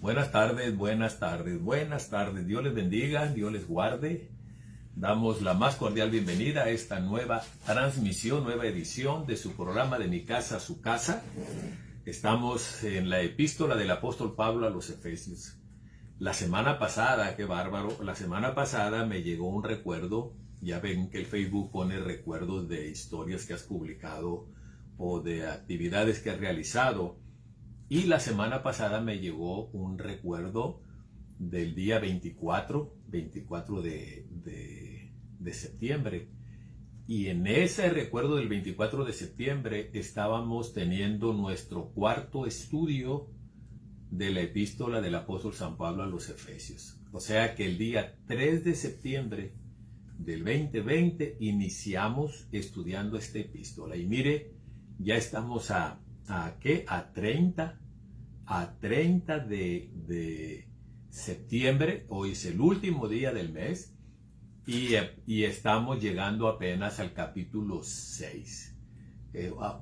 Buenas tardes, buenas tardes, buenas tardes. Dios les bendiga, Dios les guarde. Damos la más cordial bienvenida a esta nueva transmisión, nueva edición de su programa De mi casa a su casa. Estamos en la epístola del apóstol Pablo a los Efesios. La semana pasada, qué bárbaro, la semana pasada me llegó un recuerdo. Ya ven que el Facebook pone recuerdos de historias que has publicado o de actividades que has realizado. Y la semana pasada me llegó un recuerdo del día 24 de septiembre. Y en ese recuerdo del 24 de septiembre estábamos teniendo nuestro cuarto estudio de la epístola del apóstol San Pablo a los Efesios. O sea que el día 3 de septiembre del 2020 iniciamos estudiando esta epístola. Y mire, ya estamos a 30 de septiembre. Hoy es el último día del mes y estamos llegando apenas al capítulo 6.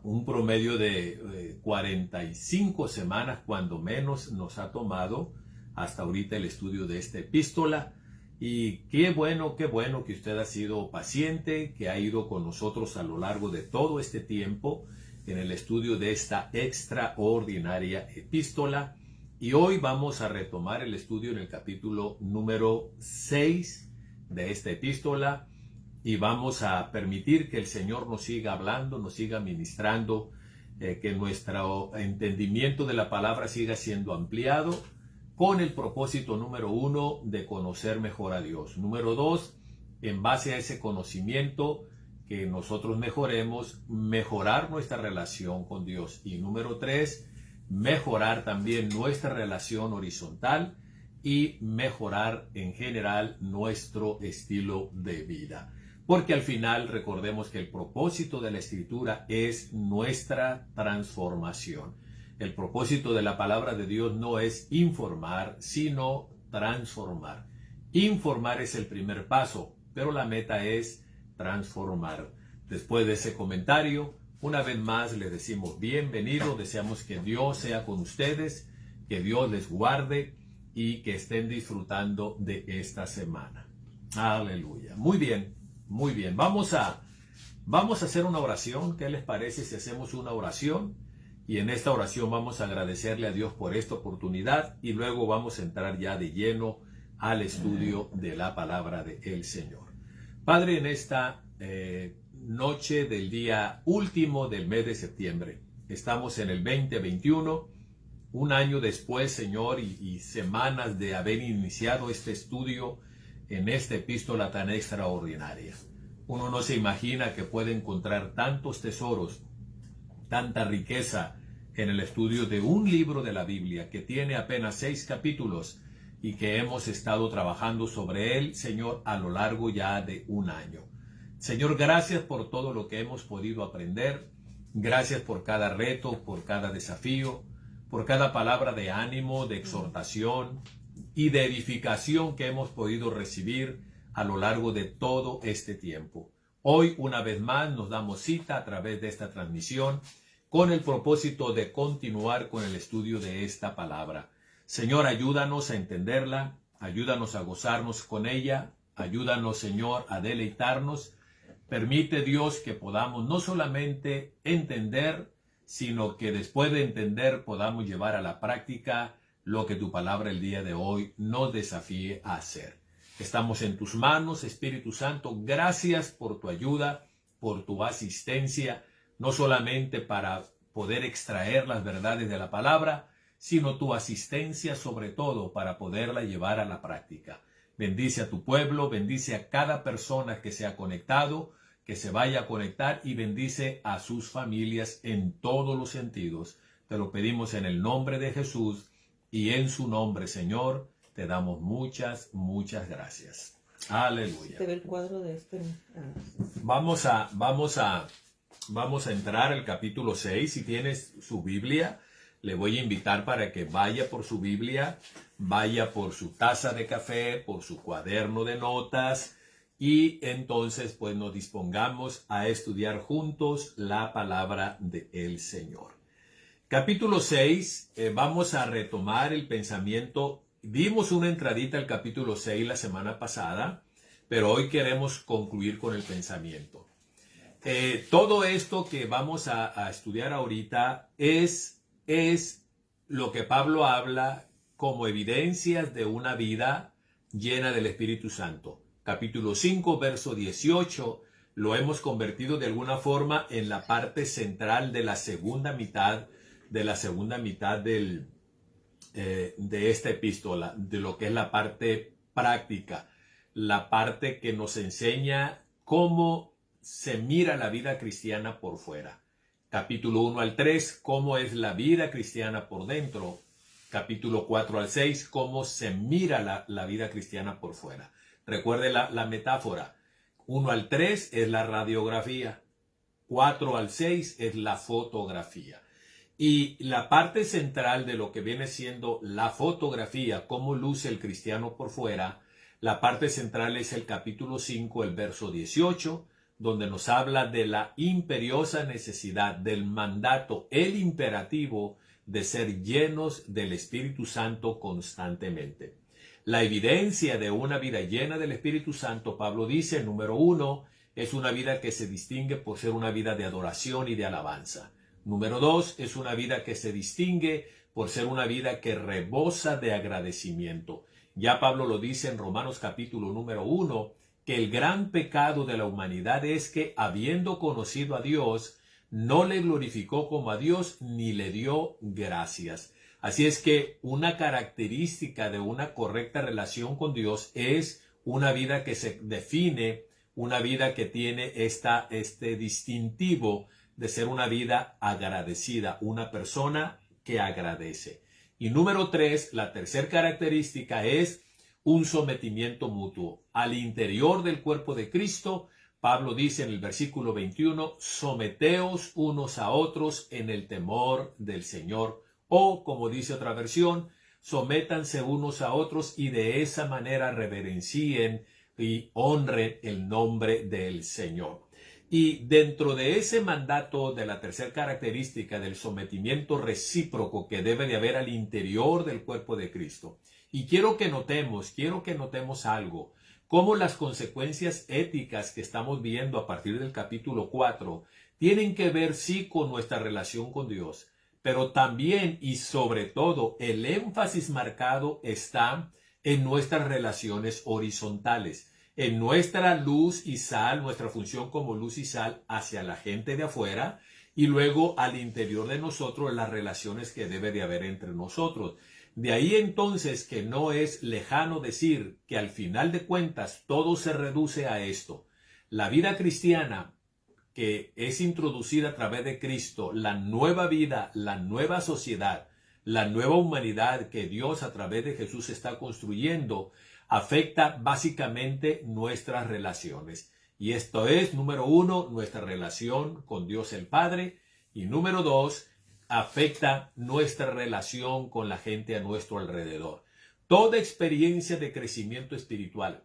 Un promedio de 45 semanas cuando menos nos ha tomado hasta ahorita el estudio de esta epístola. Y qué bueno que usted ha sido paciente, que ha ido con nosotros a lo largo de todo este tiempo en el estudio de esta extraordinaria epístola. Y hoy vamos a retomar el estudio en el capítulo número 6 de esta epístola y vamos a permitir que el Señor nos siga hablando, nos siga ministrando, que nuestro entendimiento de la palabra siga siendo ampliado con el propósito número 1 de conocer mejor a Dios. Número 2, en base a ese conocimiento que nosotros mejorar nuestra relación con Dios. Y número 3, mejorar también nuestra relación horizontal y mejorar en general nuestro estilo de vida. Porque al final recordemos que el propósito de la Escritura es nuestra transformación. El propósito de la palabra de Dios no es informar, sino transformar. Informar es el primer paso, pero la meta es transformar. Después de ese comentario, una vez más les decimos bienvenido, deseamos que Dios sea con ustedes, que Dios les guarde y que estén disfrutando de esta semana. Aleluya. Muy bien, muy bien. Vamos a hacer una oración. ¿Qué les parece si hacemos una oración? Y en esta oración vamos a agradecerle a Dios por esta oportunidad y luego vamos a entrar ya de lleno al estudio de la palabra del Señor. Padre, en esta noche del día último del mes de septiembre, estamos en el 2021, un año después, Señor, y semanas de haber iniciado este estudio en esta epístola tan extraordinaria. Uno no se imagina que puede encontrar tantos tesoros, tanta riqueza en el estudio de un libro de la Biblia que tiene apenas 6 capítulos y que hemos estado trabajando sobre él, Señor, a lo largo ya de un año. Señor, gracias por todo lo que hemos podido aprender. Gracias por cada reto, por cada desafío, por cada palabra de ánimo, de exhortación y de edificación que hemos podido recibir a lo largo de todo este tiempo. Hoy, una vez más, nos damos cita a través de esta transmisión con el propósito de continuar con el estudio de esta palabra. Señor, ayúdanos a entenderla, ayúdanos a gozarnos con ella, ayúdanos, Señor, a deleitarnos. Permite, Dios, que podamos no solamente entender, sino que después de entender podamos llevar a la práctica lo que tu palabra el día de hoy nos desafíe a hacer. Estamos en tus manos, Espíritu Santo. Gracias por tu ayuda, por tu asistencia, no solamente para poder extraer las verdades de la palabra, sino tu asistencia sobre todo para poderla llevar a la práctica. Bendice a tu pueblo, bendice a cada persona que se ha conectado, que se vaya a conectar y bendice a sus familias en todos los sentidos. Te lo pedimos en el nombre de Jesús y en su nombre, Señor, te damos muchas gracias. Aleluya. Se ve el cuadro de este. Vamos a entrar al capítulo 6. Si tienes su Biblia, le voy a invitar para que vaya por su Biblia, vaya por su taza de café, por su cuaderno de notas y entonces pues nos dispongamos a estudiar juntos la palabra del Señor. Capítulo 6, vamos a retomar el pensamiento. Dimos una entradita al capítulo 6 la semana pasada, pero hoy queremos concluir con el pensamiento. Todo esto que vamos a estudiar ahorita es lo que Pablo habla como evidencias de una vida llena del Espíritu Santo. Capítulo 5, verso 18, lo hemos convertido de alguna forma en la parte central de la segunda mitad de esta epístola, de lo que es la parte práctica, la parte que nos enseña cómo se mira la vida cristiana por fuera. Capítulo 1 al 3, cómo es la vida cristiana por dentro. Capítulo 4 al 6, cómo se mira la vida cristiana por fuera. Recuerde la metáfora. 1 al 3 es la radiografía. 4 al 6 es la fotografía. Y la parte central de lo que viene siendo la fotografía, cómo luce el cristiano por fuera, la parte central es el capítulo 5, el verso 18, donde nos habla de la imperiosa necesidad del mandato, el imperativo de ser llenos del Espíritu Santo constantemente. La evidencia de una vida llena del Espíritu Santo, Pablo dice, número 1, es una vida que se distingue por ser una vida de adoración y de alabanza. Número 2, es una vida que se distingue por ser una vida que rebosa de agradecimiento. Ya Pablo lo dice en Romanos capítulo número 1, que el gran pecado de la humanidad es que, habiendo conocido a Dios, no le glorificó como a Dios ni le dio gracias. Así es que una característica de una correcta relación con Dios es una vida que se define, una vida que tiene este distintivo de ser una vida agradecida, una persona que agradece. Y número 3, la tercera característica es un sometimiento mutuo. Al interior del cuerpo de Cristo, Pablo dice en el versículo 21, someteos unos a otros en el temor del Señor. O, como dice otra versión, sométanse unos a otros y de esa manera reverencien y honren el nombre del Señor. Y dentro de ese mandato de la tercera característica del sometimiento recíproco que debe de haber al interior del cuerpo de Cristo, y quiero que notemos algo, cómo las consecuencias éticas que estamos viendo a partir del capítulo 4 tienen que ver sí con nuestra relación con Dios, pero también y sobre todo el énfasis marcado está en nuestras relaciones horizontales, en nuestra luz y sal, nuestra función como luz y sal hacia la gente de afuera y luego al interior de nosotros las relaciones que debe de haber entre nosotros. De ahí entonces que no es lejano decir que al final de cuentas todo se reduce a esto. La vida cristiana que es introducida a través de Cristo, la nueva vida, la nueva sociedad, la nueva humanidad que Dios a través de Jesús está construyendo, afecta básicamente nuestras relaciones. Y esto es, número 1, nuestra relación con Dios el Padre, y número 2, afecta nuestra relación con la gente a nuestro alrededor. Toda experiencia de crecimiento espiritual,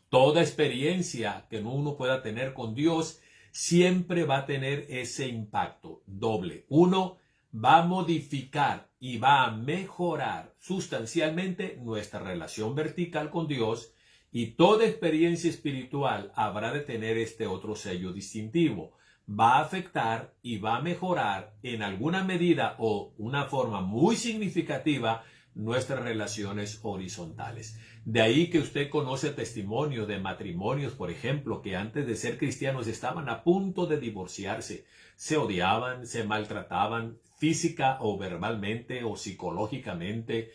toda experiencia que uno pueda tener con Dios, siempre va a tener ese impacto doble. Uno, va a modificar y va a mejorar sustancialmente nuestra relación vertical con Dios, y toda experiencia espiritual habrá de tener este otro sello distintivo. Va a afectar y va a mejorar en alguna medida o una forma muy significativa nuestras relaciones horizontales. De ahí que usted conoce testimonio de matrimonios, por ejemplo, que antes de ser cristianos estaban a punto de divorciarse, se odiaban, se maltrataban física o verbalmente o psicológicamente,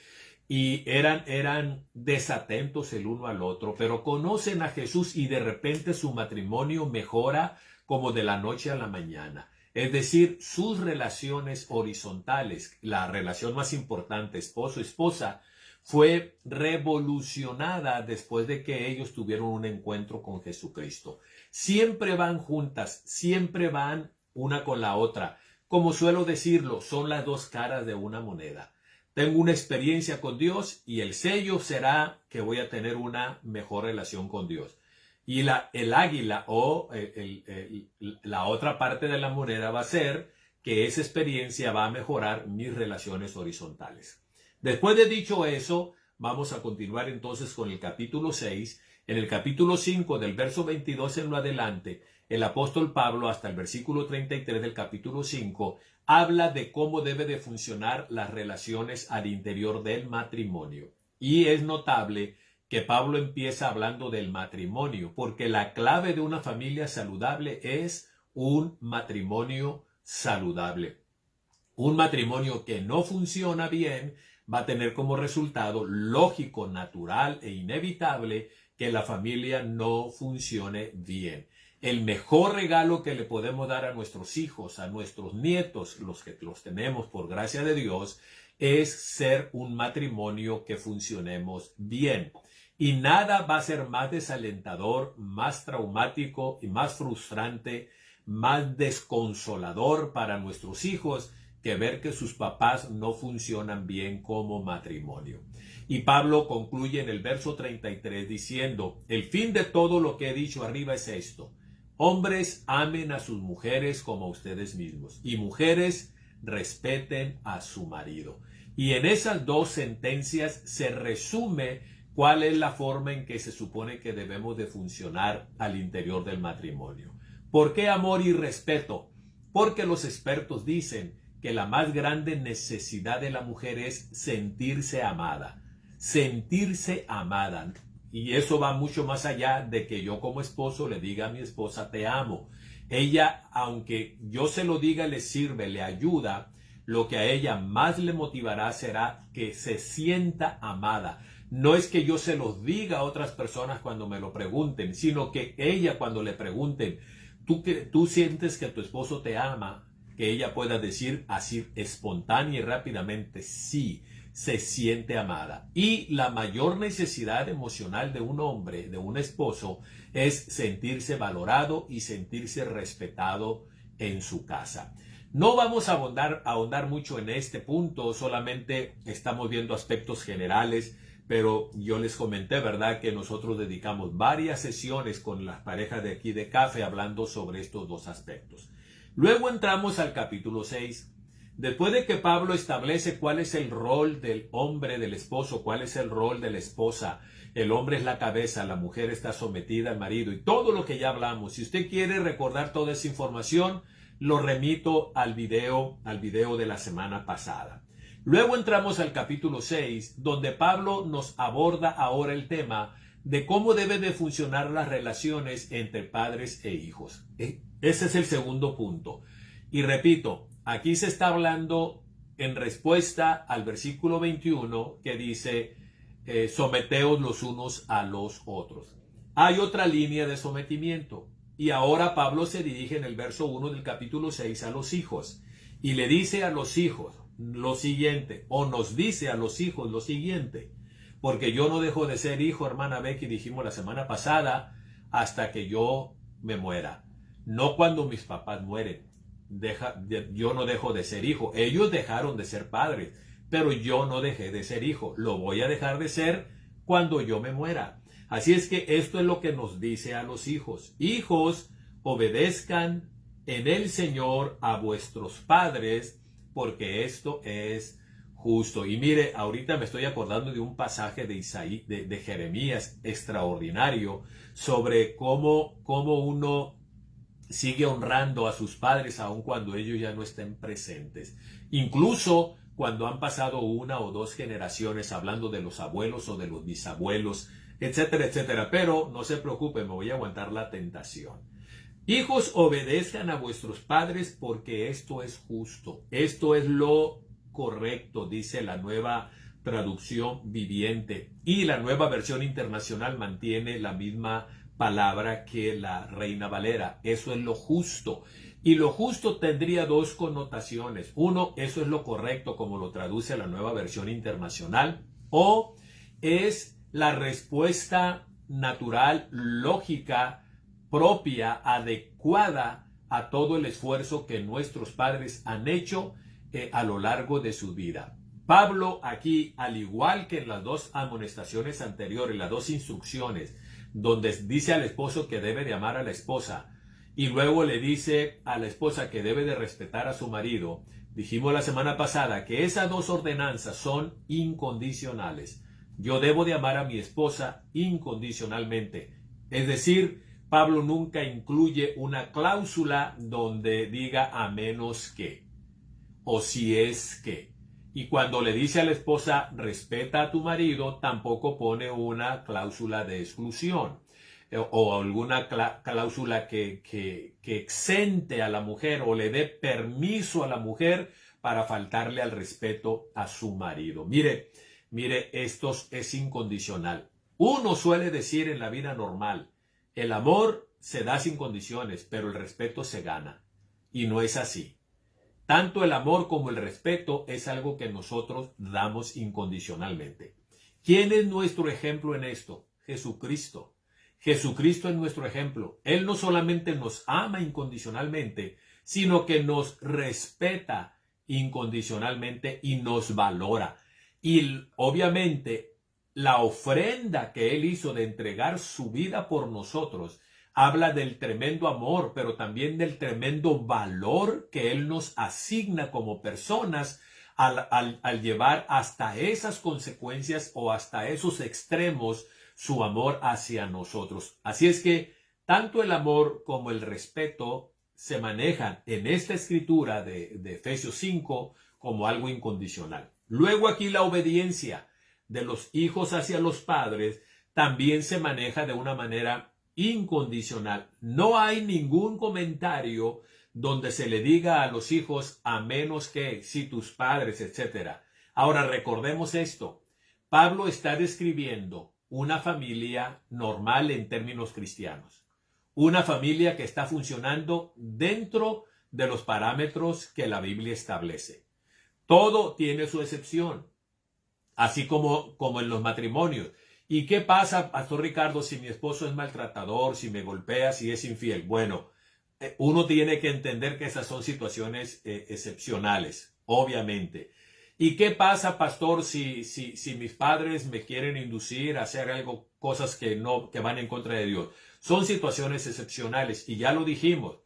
y eran desatentos el uno al otro, pero conocen a Jesús y de repente su matrimonio mejora como de la noche a la mañana. Es decir, sus relaciones horizontales, la relación más importante, esposo-esposa, fue revolucionada después de que ellos tuvieron un encuentro con Jesucristo. Siempre van juntas, siempre van una con la otra. Como suelo decirlo, son las dos caras de una moneda. Tengo una experiencia con Dios y el sello será que voy a tener una mejor relación con Dios. Y el águila o la otra parte de la moneda va a ser que esa experiencia va a mejorar mis relaciones horizontales. Después de dicho eso, vamos a continuar entonces con el capítulo 6. En el capítulo 5, del verso 22 en lo adelante, el apóstol Pablo, hasta el versículo 33 del capítulo 5, habla de cómo debe de funcionar las relaciones al interior del matrimonio. Y es notable que Pablo empieza hablando del matrimonio, porque la clave de una familia saludable es un matrimonio saludable. Un matrimonio que no funciona bien va a tener como resultado lógico, natural e inevitable que la familia no funcione bien. El mejor regalo que le podemos dar a nuestros hijos, a nuestros nietos, los que los tenemos por gracia de Dios, es ser un matrimonio que funcionemos bien. Y nada va a ser más desalentador, más traumático y más frustrante, más desconsolador para nuestros hijos que ver que sus papás no funcionan bien como matrimonio. Y Pablo concluye en el verso 33 diciendo, el fin de todo lo que he dicho arriba es esto: hombres, amen a sus mujeres como a ustedes mismos, y mujeres, respeten a su marido. Y en esas dos sentencias se resume cuál es la forma en que se supone que debemos de funcionar al interior del matrimonio. ¿Por qué amor y respeto? Porque los expertos dicen que la más grande necesidad de la mujer es sentirse amada. Sentirse amada. Y eso va mucho más allá de que yo como esposo le diga a mi esposa te amo. Ella, aunque yo se lo diga, le sirve, le ayuda. Lo que a ella más le motivará será que se sienta amada. No es que yo se los diga a otras personas cuando me lo pregunten, sino que ella, cuando le pregunten, ¿tú sientes que tu esposo te ama? Que ella pueda decir así espontánea y rápidamente, sí, se siente amada. Y la mayor necesidad emocional de un hombre, de un esposo, es sentirse valorado y sentirse respetado en su casa. No vamos a ahondar mucho en este punto, solamente estamos viendo aspectos generales, pero yo les comenté, ¿verdad?, que nosotros dedicamos varias sesiones con las parejas de aquí de Café hablando sobre estos dos aspectos. Luego entramos al capítulo 6. Después de que Pablo establece cuál es el rol del hombre, del esposo, cuál es el rol de la esposa, el hombre es la cabeza, la mujer está sometida al marido y todo lo que ya hablamos. Si usted quiere recordar toda esa información, lo remito al video de la semana pasada. Luego entramos al capítulo 6, donde Pablo nos aborda ahora el tema de cómo deben de funcionar las relaciones entre padres e hijos. Ese es el segundo punto. Y repito, aquí se está hablando en respuesta al versículo 21 que dice, someteos los unos a los otros. Hay otra línea de sometimiento. Y ahora Pablo se dirige en el verso 1 del capítulo 6 a los hijos. Y le dice a los hijos lo siguiente, o nos dice a los hijos lo siguiente. Porque yo no dejo de ser hijo, hermana Becky, dijimos la semana pasada, hasta que yo me muera. No cuando mis papás mueren. Yo no dejo de ser hijo. Ellos dejaron de ser padres, pero yo no dejé de ser hijo. Lo voy a dejar de ser cuando yo me muera. Así es que esto es lo que nos dice a los hijos. Hijos, obedezcan en el Señor a vuestros padres, porque esto es justo. Y mire, ahorita me estoy acordando de un pasaje de Jeremías extraordinario sobre cómo uno sigue honrando a sus padres aun cuando ellos ya no estén presentes. Incluso cuando han pasado una o dos generaciones, hablando de los abuelos o de los bisabuelos, etcétera, etcétera. Pero no se preocupen, me voy a aguantar la tentación. Hijos, obedezcan a vuestros padres porque esto es justo. Esto es lo correcto, dice la Nueva Traducción Viviente. Y la Nueva Versión Internacional mantiene la misma palabra que la Reina Valera. Eso es lo justo. Y lo justo tendría dos connotaciones. Uno, eso es lo correcto, como lo traduce la Nueva Versión Internacional. O es la respuesta natural, lógica, propia, adecuada a todo el esfuerzo que nuestros padres han hecho a lo largo de su vida. Pablo aquí, al igual que en las dos amonestaciones anteriores, las dos instrucciones, donde dice al esposo que debe de amar a la esposa, y luego le dice a la esposa que debe de respetar a su marido. Dijimos la semana pasada que esas dos ordenanzas son incondicionales. Yo debo de amar a mi esposa incondicionalmente. Es decir, Pablo nunca incluye una cláusula donde diga a menos que, o si es que. Y cuando le dice a la esposa respeta a tu marido, tampoco pone una cláusula de exclusión o alguna cláusula que exente a la mujer o le dé permiso a la mujer para faltarle al respeto a su marido. Mire, esto es incondicional. Uno suele decir en la vida normal, el amor se da sin condiciones, pero el respeto se gana. Y no es así. Tanto el amor como el respeto es algo que nosotros damos incondicionalmente. ¿Quién es nuestro ejemplo en esto? Jesucristo. Jesucristo es nuestro ejemplo. Él no solamente nos ama incondicionalmente, sino que nos respeta incondicionalmente y nos valora. Y obviamente la ofrenda que Él hizo de entregar su vida por nosotros habla del tremendo amor, pero también del tremendo valor que Él nos asigna como personas al llevar hasta esas consecuencias o hasta esos extremos su amor hacia nosotros. Así es que tanto el amor como el respeto se manejan en esta escritura de Efesios 5 como algo incondicional. Luego aquí la obediencia de los hijos hacia los padres también se maneja de una manera incondicional. No hay ningún comentario donde se le diga a los hijos a menos que si tus padres, etc. Ahora recordemos esto. Pablo está describiendo una familia normal en términos cristianos. Una familia que está funcionando dentro de los parámetros que la Biblia establece. Todo tiene su excepción, así como en los matrimonios. ¿Y qué pasa, Pastor Ricardo, si mi esposo es maltratador, si me golpea, si es infiel? Bueno, uno tiene que entender que esas son situaciones excepcionales, obviamente. ¿Y qué pasa, pastor, si mis padres me quieren inducir a hacer algo, cosas que van en contra de Dios? Son situaciones excepcionales y ya lo dijimos.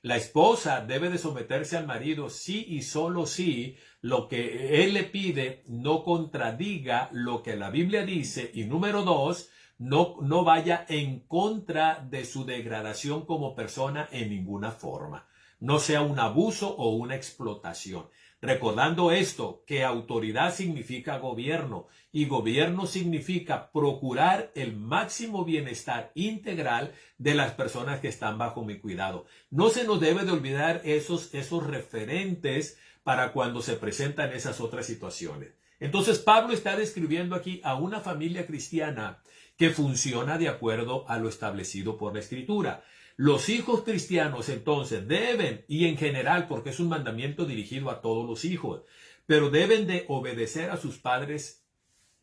La esposa debe de someterse al marido sí y solo si lo que él le pide no contradiga lo que la Biblia dice. Y número 2, no vaya en contra de su degradación como persona en ninguna forma. No sea un abuso o una explotación. Recordando esto, que autoridad significa gobierno y gobierno significa procurar el máximo bienestar integral de las personas que están bajo mi cuidado. No se nos debe de olvidar esos referentes para cuando se presentan esas otras situaciones. Entonces Pablo está describiendo aquí a una familia cristiana que funciona de acuerdo a lo establecido por la Escritura. Los hijos cristianos entonces deben, y en general porque es un mandamiento dirigido a todos los hijos, pero deben de obedecer a sus padres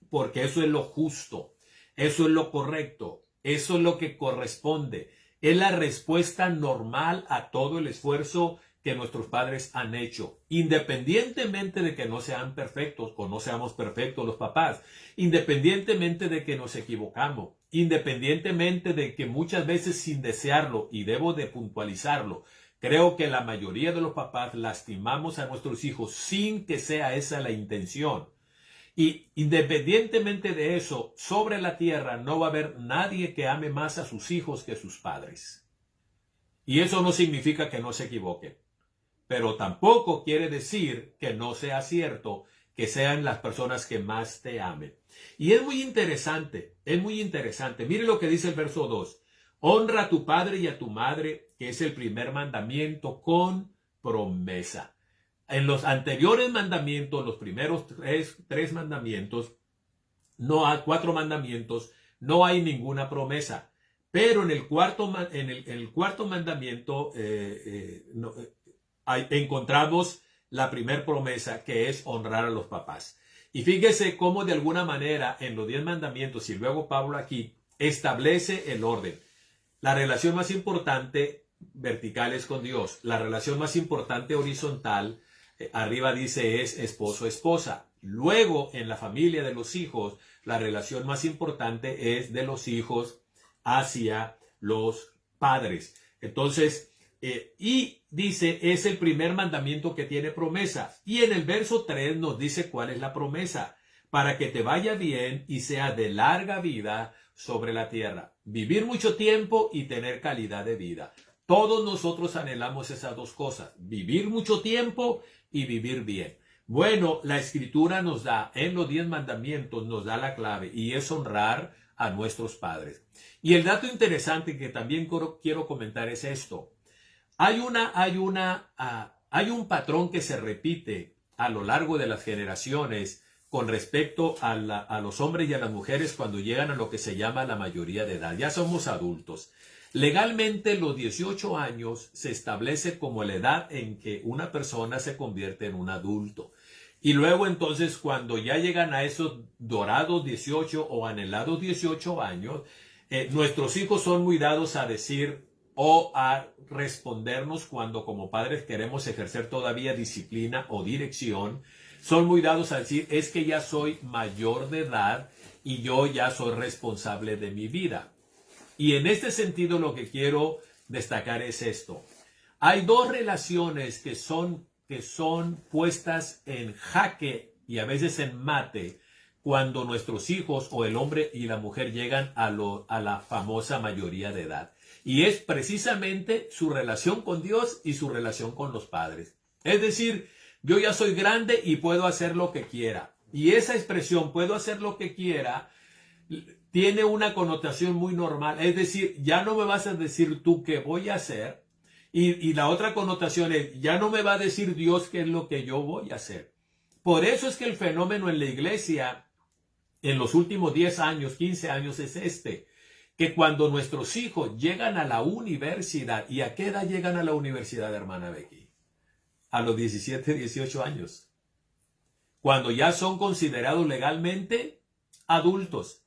porque eso es lo justo, eso es lo correcto, eso es lo que corresponde. Es la respuesta normal a todo el esfuerzo que nuestros padres han hecho, independientemente de que no sean perfectos o no seamos perfectos los papás, independientemente de que nos equivocamos, independientemente de que muchas veces sin desearlo, y debo de puntualizarlo, creo que la mayoría de los papás lastimamos a nuestros hijos sin que sea esa la intención. Y independientemente de eso, sobre la tierra no va a haber nadie que ame más a sus hijos que sus padres. Y eso no significa que no se equivoquen. Pero tampoco quiere decir que no sea cierto que sean las personas que más te amen. Y es muy interesante, es muy interesante. Mire lo que dice el verso 2. Honra a tu padre y a tu madre, que es el primer mandamiento con promesa. En los anteriores mandamientos, los primeros tres mandamientos, cuatro mandamientos, no hay ninguna promesa. Pero en el cuarto mandamiento encontramos la primera promesa, que es honrar a los papás. Y fíjese cómo de alguna manera en los 10 mandamientos, y luego Pablo aquí establece el orden. La relación más importante vertical es con Dios. La relación más importante horizontal, arriba dice, es esposo-esposa. Luego, en la familia de los hijos, la relación más importante es de los hijos hacia los padres. Entonces, y dice, es el primer mandamiento que tiene promesa. Y en el verso 3 nos dice cuál es la promesa. Para que te vaya bien y sea de larga vida sobre la tierra. Vivir mucho tiempo y tener calidad de vida. Todos nosotros anhelamos esas dos cosas. Vivir mucho tiempo y vivir bien. Bueno, la Escritura nos da, en los 10 mandamientos, nos da la clave y es honrar a nuestros padres. Y el dato interesante que también quiero comentar es esto. Hay un patrón que se repite a lo largo de las generaciones con respecto a los hombres y a las mujeres cuando llegan a lo que se llama la mayoría de edad. Ya somos adultos. Legalmente, los 18 años se establece como la edad en que una persona se convierte en un adulto. Y luego entonces cuando ya llegan a esos dorados 18 o anhelados 18 años, nuestros hijos son muy dados a decir o a respondernos cuando como padres queremos ejercer todavía disciplina o dirección. Son muy dados a decir, es que ya soy mayor de edad y yo ya soy responsable de mi vida. Y en este sentido lo que quiero destacar es esto. Hay dos relaciones que son puestas en jaque y a veces en mate cuando nuestros hijos o el hombre y la mujer llegan a la famosa mayoría de edad. Y es precisamente su relación con Dios y su relación con los padres. Es decir, yo ya soy grande y puedo hacer lo que quiera. Y esa expresión, puedo hacer lo que quiera, tiene una connotación muy normal. Es decir, ya no me vas a decir tú qué voy a hacer. Y la otra connotación es, ya no me va a decir Dios qué es lo que yo voy a hacer. Por eso es que el fenómeno en la iglesia, en los últimos 10 años, 15 años, es que cuando nuestros hijos llegan a la universidad, ¿y a qué edad llegan a la universidad, hermana Becky? A los 17, 18 años. Cuando ya son considerados legalmente adultos.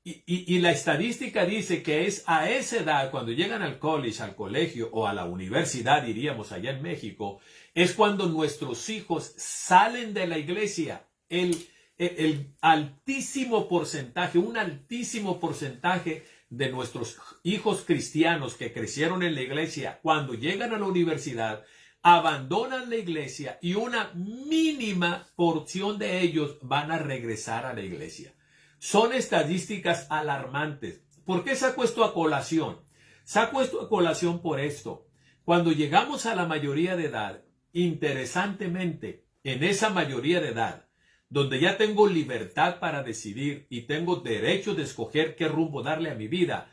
Y la estadística dice que es a esa edad, cuando llegan al college, al colegio o a la universidad, diríamos allá en México, es cuando nuestros hijos salen de la iglesia. El altísimo porcentaje, un altísimo porcentaje de nuestros hijos cristianos que crecieron en la iglesia, cuando llegan a la universidad, abandonan la iglesia y una mínima porción de ellos van a regresar a la iglesia. Son estadísticas alarmantes. ¿Por qué saco esto a colación? Saco esto a colación por esto. Cuando llegamos a la mayoría de edad, interesantemente, en esa mayoría de edad, donde ya tengo libertad para decidir y tengo derecho de escoger qué rumbo darle a mi vida,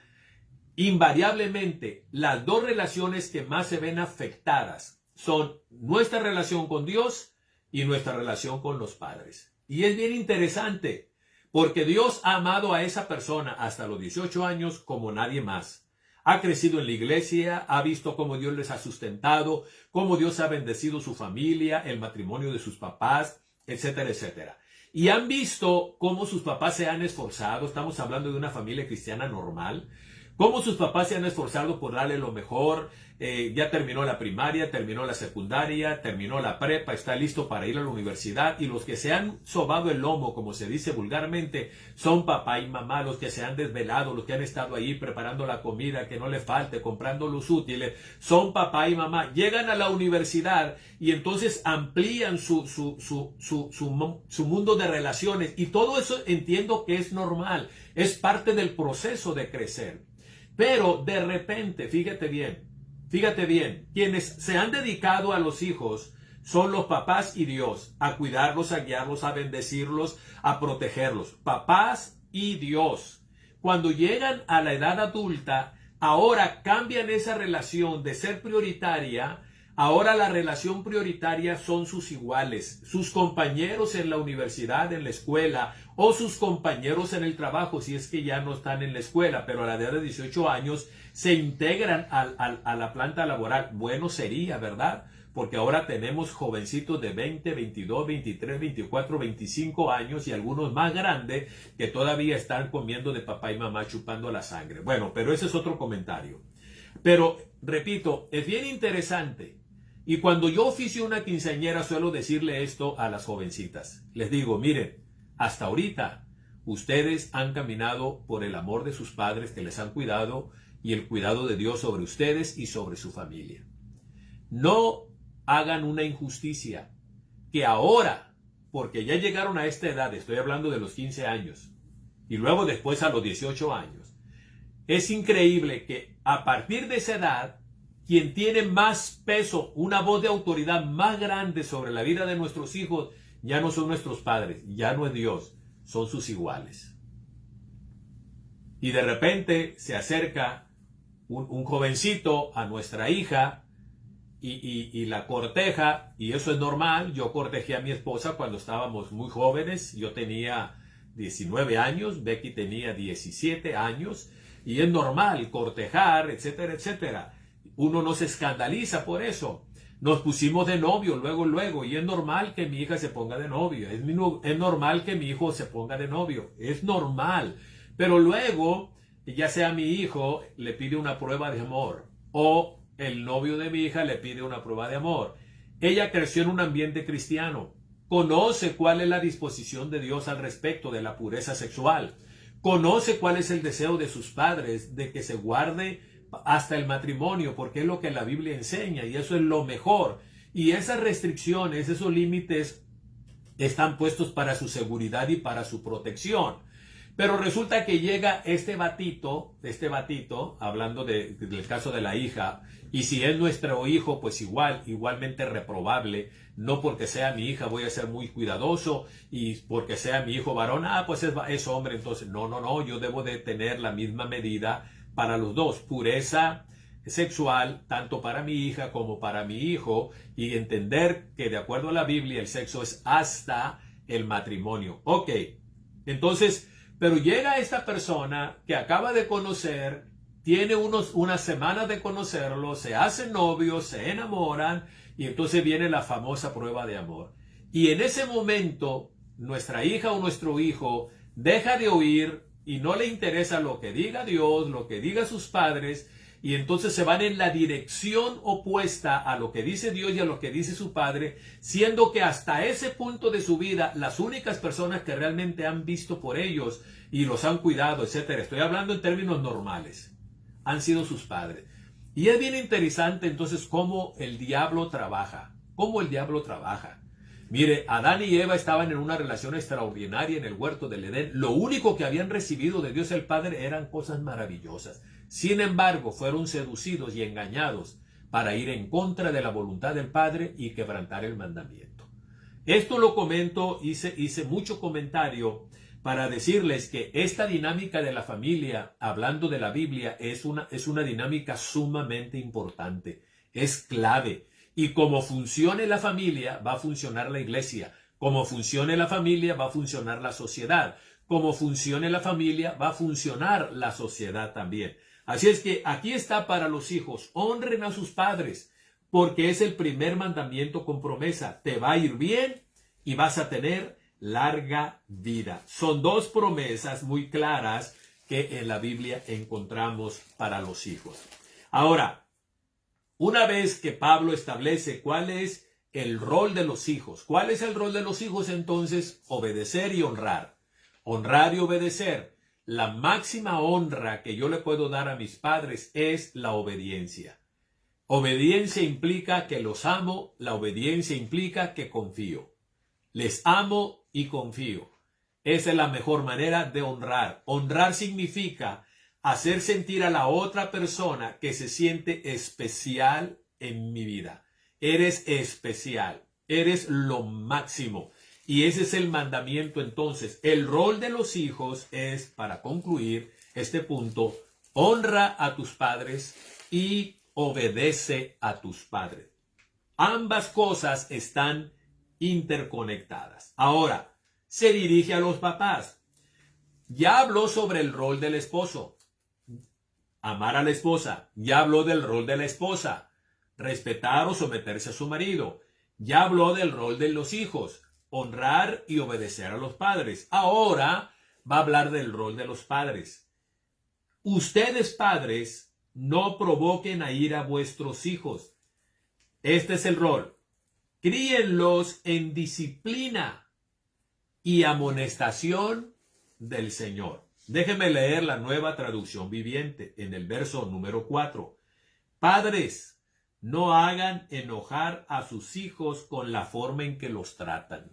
invariablemente las dos relaciones que más se ven afectadas son nuestra relación con Dios y nuestra relación con los padres. Y es bien interesante. Porque Dios ha amado a esa persona hasta los 18 años como nadie más. Ha crecido en la iglesia, ha visto cómo Dios les ha sustentado, cómo Dios ha bendecido su familia, el matrimonio de sus papás, etcétera, etcétera. Y han visto cómo sus papás se han esforzado, estamos hablando de una familia cristiana normal, cómo sus papás se han esforzado por darle lo mejor. Ya terminó la primaria, terminó la secundaria, terminó la prepa, está listo para ir a la universidad, y los que se han sobado el lomo, como se dice vulgarmente, son papá y mamá, los que se han desvelado, los que han estado ahí preparando la comida que no le falte, comprando los útiles, son papá y mamá. Llegan a la universidad y entonces amplían su mundo de relaciones, y todo eso entiendo que es normal, es parte del proceso de crecer. Pero de repente, fíjate bien, quienes se han dedicado a los hijos son los papás y Dios, a cuidarlos, a guiarlos, a bendecirlos, a protegerlos. Papás y Dios. Cuando llegan a la edad adulta, ahora cambian esa relación de ser prioritaria. Ahora la relación prioritaria son sus iguales, sus compañeros en la universidad, en la escuela, o sus compañeros en el trabajo, si es que ya no están en la escuela, pero a la edad de 18 años se integran a la planta laboral. Bueno sería, ¿verdad? Porque ahora tenemos jovencitos de 20, 22, 23, 24, 25 años y algunos más grandes que todavía están comiendo de papá y mamá, chupando la sangre. Bueno, pero ese es otro comentario. Pero, repito, es bien interesante. Y cuando yo oficio una quinceañera, suelo decirle esto a las jovencitas. Les digo, miren, hasta ahorita ustedes han caminado por el amor de sus padres que les han cuidado y el cuidado de Dios sobre ustedes y sobre su familia. No hagan una injusticia que ahora, porque ya llegaron a esta edad, estoy hablando de los 15 años, y luego después a los 18 años, es increíble que a partir de esa edad, quien tiene más peso, una voz de autoridad más grande sobre la vida de nuestros hijos, ya no son nuestros padres, ya no es Dios, son sus iguales. Y de repente se acerca un jovencito a nuestra hija y la corteja, y eso es normal. Yo cortejé a mi esposa cuando estábamos muy jóvenes. Yo tenía 19 años, Becky tenía 17 años, y es normal cortejar, etcétera, etcétera. Uno no se escandaliza por eso. Nos pusimos de novio luego, y es normal que mi hija se ponga de novio, es normal que mi hijo se ponga de novio, es normal. Pero luego, ya sea mi hijo le pide una prueba de amor, o el novio de mi hija le pide una prueba de amor. Ella creció en un ambiente cristiano, conoce cuál es la disposición de Dios al respecto de la pureza sexual, conoce cuál es el deseo de sus padres de que se guarde hasta el matrimonio, porque es lo que la Biblia enseña, y eso es lo mejor. Y esas restricciones, esos límites están puestos para su seguridad y para su protección. Pero resulta que llega este batito, hablando del caso de la hija, y si es nuestro hijo, pues igualmente reprobable. No porque sea mi hija voy a ser muy cuidadoso, y porque sea mi hijo varón, pues es hombre, entonces no, yo debo de tener la misma medida para los dos, pureza sexual, tanto para mi hija como para mi hijo, y entender que de acuerdo a la Biblia el sexo es hasta el matrimonio. Ok, entonces, pero llega esta persona que acaba de conocer, tiene unas semanas de conocerlo, se hacen novios, se enamoran, y entonces viene la famosa prueba de amor. Y en ese momento, nuestra hija o nuestro hijo deja de oír y no le interesa lo que diga Dios, lo que diga sus padres, y entonces se van en la dirección opuesta a lo que dice Dios y a lo que dice su padre, siendo que hasta ese punto de su vida las únicas personas que realmente han visto por ellos y los han cuidado, etcétera, estoy hablando en términos normales, han sido sus padres. Y es bien interesante entonces cómo el diablo trabaja, Mire, Adán y Eva estaban en una relación extraordinaria en el huerto del Edén. Lo único que habían recibido de Dios el Padre eran cosas maravillosas. Sin embargo, fueron seducidos y engañados para ir en contra de la voluntad del Padre y quebrantar el mandamiento. Esto lo comento, hice mucho comentario para decirles que esta dinámica de la familia, hablando de la Biblia, es una dinámica sumamente importante, es clave. Y como funcione la familia, va a funcionar la iglesia. Como funcione la familia, va a funcionar la sociedad. Como funcione la familia, va a funcionar la sociedad también. Así es que aquí está para los hijos: honren a sus padres, porque es el primer mandamiento con promesa. Te va a ir bien y vas a tener larga vida. Son dos promesas muy claras que en la Biblia encontramos para los hijos. Ahora, una vez que Pablo establece cuál es el rol de los hijos, ¿cuál es el rol de los hijos entonces? Obedecer y honrar. Honrar y obedecer. La máxima honra que yo le puedo dar a mis padres es la obediencia. Obediencia implica que los amo, la obediencia implica que confío. Les amo y confío. Esa es la mejor manera de honrar. Honrar significa hacer sentir a la otra persona que se siente especial en mi vida. Eres especial, eres lo máximo. Y ese es el mandamiento entonces. El rol de los hijos es, para concluir este punto, honra a tus padres y obedece a tus padres. Ambas cosas están interconectadas. Ahora, se dirige a los papás. Ya habló sobre el rol del esposo. Amar a la esposa. Ya habló del rol de la esposa. Respetar o someterse a su marido. Ya habló del rol de los hijos. Honrar y obedecer a los padres. Ahora va a hablar del rol de los padres. Ustedes, padres, no provoquen a ira a vuestros hijos. Este es el rol. Críenlos en disciplina y amonestación del Señor. Déjeme leer la Nueva Traducción Viviente en el verso número 4. Padres, no hagan enojar a sus hijos con la forma en que los tratan.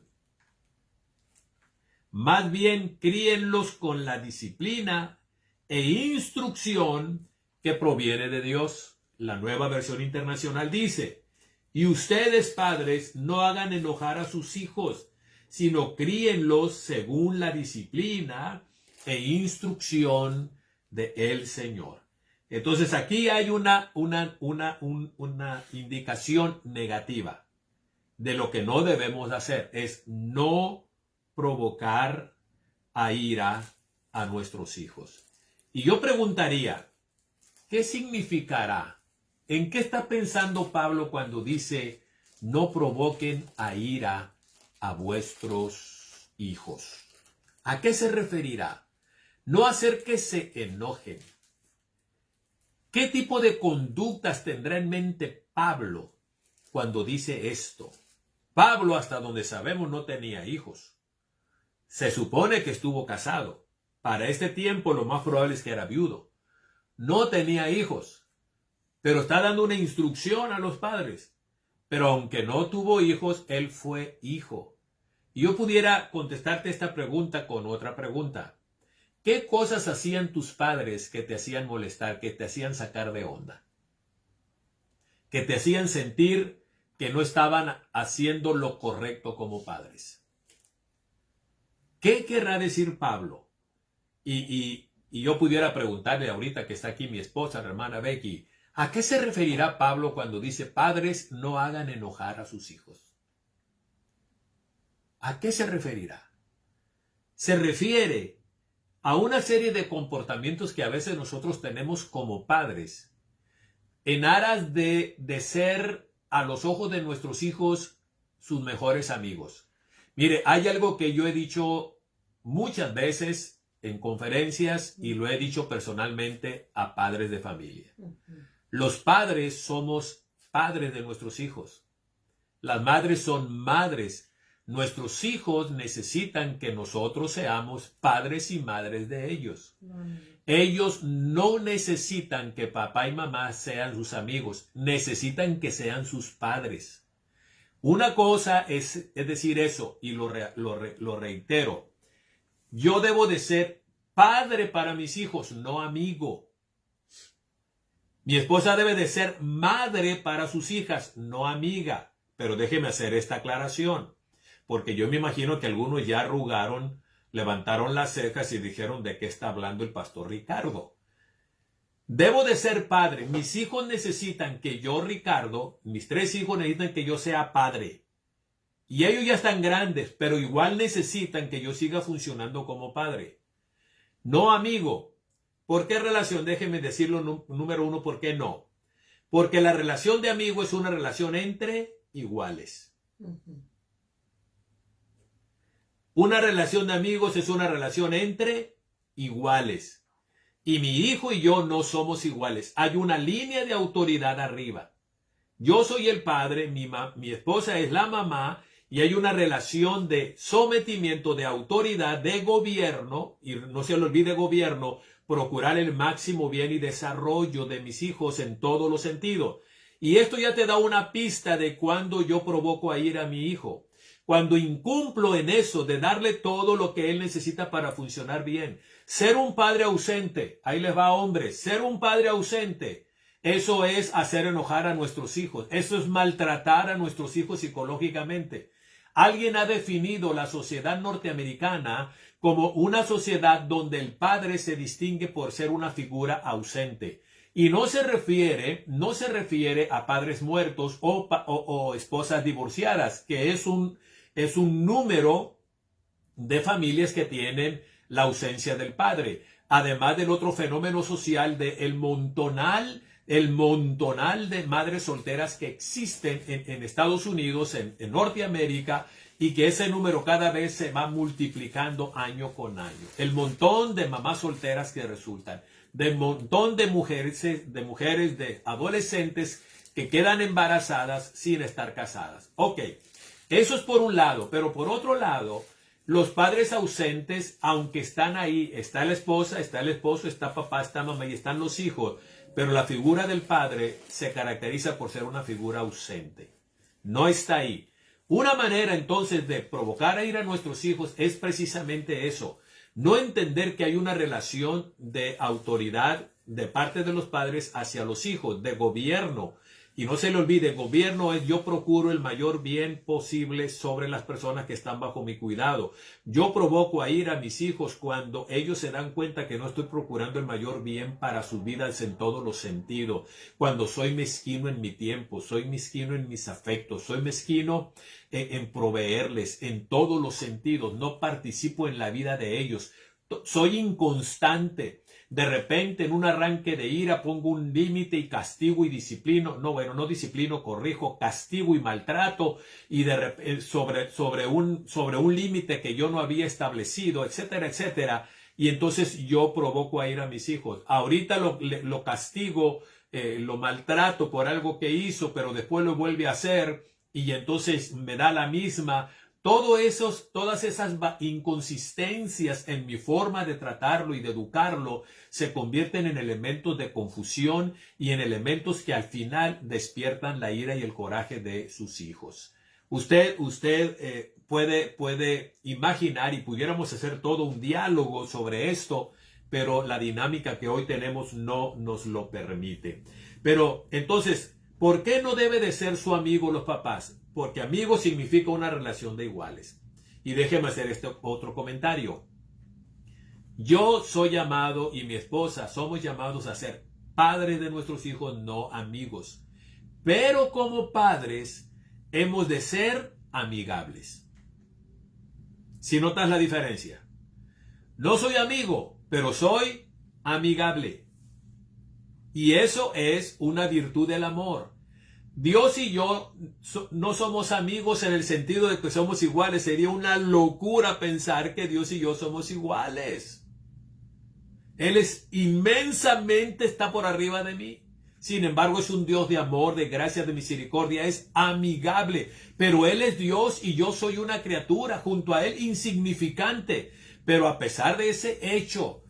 Más bien, críenlos con la disciplina e instrucción que proviene de Dios. La Nueva Versión Internacional dice, y ustedes, padres, no hagan enojar a sus hijos, sino críenlos según la disciplina e instrucción de el Señor. Entonces aquí hay una indicación negativa de lo que no debemos hacer, es no provocar a ira a nuestros hijos. Y yo preguntaría, ¿qué significará? ¿En qué está pensando Pablo cuando dice no provoquen a ira a vuestros hijos? ¿A qué se referirá? No hacer que se enojen. ¿Qué tipo de conductas tendrá en mente Pablo cuando dice esto? Pablo, hasta donde sabemos, no tenía hijos. Se supone que estuvo casado. Para este tiempo lo más probable es que era viudo. No tenía hijos, pero está dando una instrucción a los padres. Pero aunque no tuvo hijos, él fue hijo. Y yo pudiera contestarte esta pregunta con otra pregunta. ¿Qué cosas hacían tus padres que te hacían molestar, que te hacían sacar de onda? Que te hacían sentir que no estaban haciendo lo correcto como padres. ¿Qué querrá decir Pablo? Y yo pudiera preguntarle ahorita que está aquí mi esposa, la hermana Becky, ¿a qué se referirá Pablo cuando dice padres no hagan enojar a sus hijos? ¿A qué se referirá? Se refiere a una serie de comportamientos que a veces nosotros tenemos como padres en aras de ser a los ojos de nuestros hijos sus mejores amigos. Mire, hay algo que yo he dicho muchas veces en conferencias y lo he dicho personalmente a padres de familia. Los padres somos padres de nuestros hijos. Las madres son madres. Nuestros hijos necesitan que nosotros seamos padres y madres de ellos. Ellos no necesitan que papá y mamá sean sus amigos, necesitan que sean sus padres. Una cosa es decir eso, y lo reitero. Yo debo de ser padre para mis hijos, no amigo. Mi esposa debe de ser madre para sus hijas, no amiga. Pero déjeme hacer esta aclaración. Porque yo me imagino que algunos ya arrugaron, levantaron las cejas y dijeron de qué está hablando el pastor Ricardo. Debo de ser padre. Mis hijos necesitan que yo, Ricardo, mis 3 hijos necesitan que yo sea padre. Y ellos ya están grandes, pero igual necesitan que yo siga funcionando como padre. No amigo. ¿Por qué relación? Déjenme decirlo número 1, ¿por qué no? Porque la relación de amigo es una relación entre iguales. Una relación de amigos es una relación entre iguales. Y mi hijo y yo no somos iguales. Hay una línea de autoridad arriba. Yo soy el padre, mi esposa es la mamá, y hay una relación de sometimiento, de autoridad, de gobierno, y no se le olvide gobierno, procurar el máximo bien y desarrollo de mis hijos en todos los sentidos. Y esto ya te da una pista de cuando yo provoco a ir a mi hijo. Cuando incumplo en eso de darle todo lo que él necesita para funcionar bien. Ser un padre ausente, ahí les va hombres, ser un padre ausente, eso es hacer enojar a nuestros hijos, eso es maltratar a nuestros hijos psicológicamente. Alguien ha definido la sociedad norteamericana como una sociedad donde el padre se distingue por ser una figura ausente. Y no se refiere a padres muertos o esposas divorciadas, que es un número de familias que tienen la ausencia del padre. Además del otro fenómeno social de el montonal de madres solteras que existen en Estados Unidos, en Norteamérica, y que ese número cada vez se va multiplicando año con año. El montón de mamás solteras que resultan, del montón de mujeres, de adolescentes que quedan embarazadas sin estar casadas. Ok, eso es por un lado, pero por otro lado, los padres ausentes, aunque están ahí, está la esposa, está el esposo, está papá, está mamá y están los hijos, pero la figura del padre se caracteriza por ser una figura ausente. No está ahí. Una manera entonces de provocar a ir a nuestros hijos es precisamente eso. No entender que hay una relación de autoridad de parte de los padres hacia los hijos, de gobierno. Y no se le olvide, gobierno es yo procuro el mayor bien posible sobre las personas que están bajo mi cuidado. Yo provoco a ir a mis hijos cuando ellos se dan cuenta que no estoy procurando el mayor bien para sus vidas en todos los sentidos. Cuando soy mezquino en mi tiempo, soy mezquino en mis afectos, soy mezquino en proveerles en todos los sentidos. No participo en la vida de ellos. Soy inconstante. De repente, en un arranque de ira, pongo un límite y castigo y disciplino. No disciplino, corrijo, castigo y maltrato. Y sobre un límite que yo no había establecido, etcétera, etcétera. Y entonces yo provoco a ir a mis hijos. Ahorita lo castigo, lo maltrato por algo que hizo, pero después lo vuelve a hacer. Y entonces me da la misma. Todas esas inconsistencias en mi forma de tratarlo y de educarlo se convierten en elementos de confusión y en elementos que al final despiertan la ira y el coraje de sus hijos. Usted puede imaginar y pudiéramos hacer todo un diálogo sobre esto, pero la dinámica que hoy tenemos no nos lo permite. Pero entonces, ¿por qué no debe de ser su amigo los papás? Porque amigo significa una relación de iguales. Y déjeme hacer este otro comentario. Yo soy llamado y mi esposa somos llamados a ser padres de nuestros hijos, no amigos. Pero como padres hemos de ser amigables. Si notas la diferencia. No soy amigo, pero soy amigable. Y eso es una virtud del amor. Dios y yo no somos amigos en el sentido de que somos iguales. Sería una locura pensar que Dios y yo somos iguales. Él es inmensamente, está por arriba de mí. Sin embargo, es un Dios de amor, de gracia, de misericordia. Es amigable. Pero Él es Dios y yo soy una criatura junto a Él insignificante. Pero a pesar de ese hecho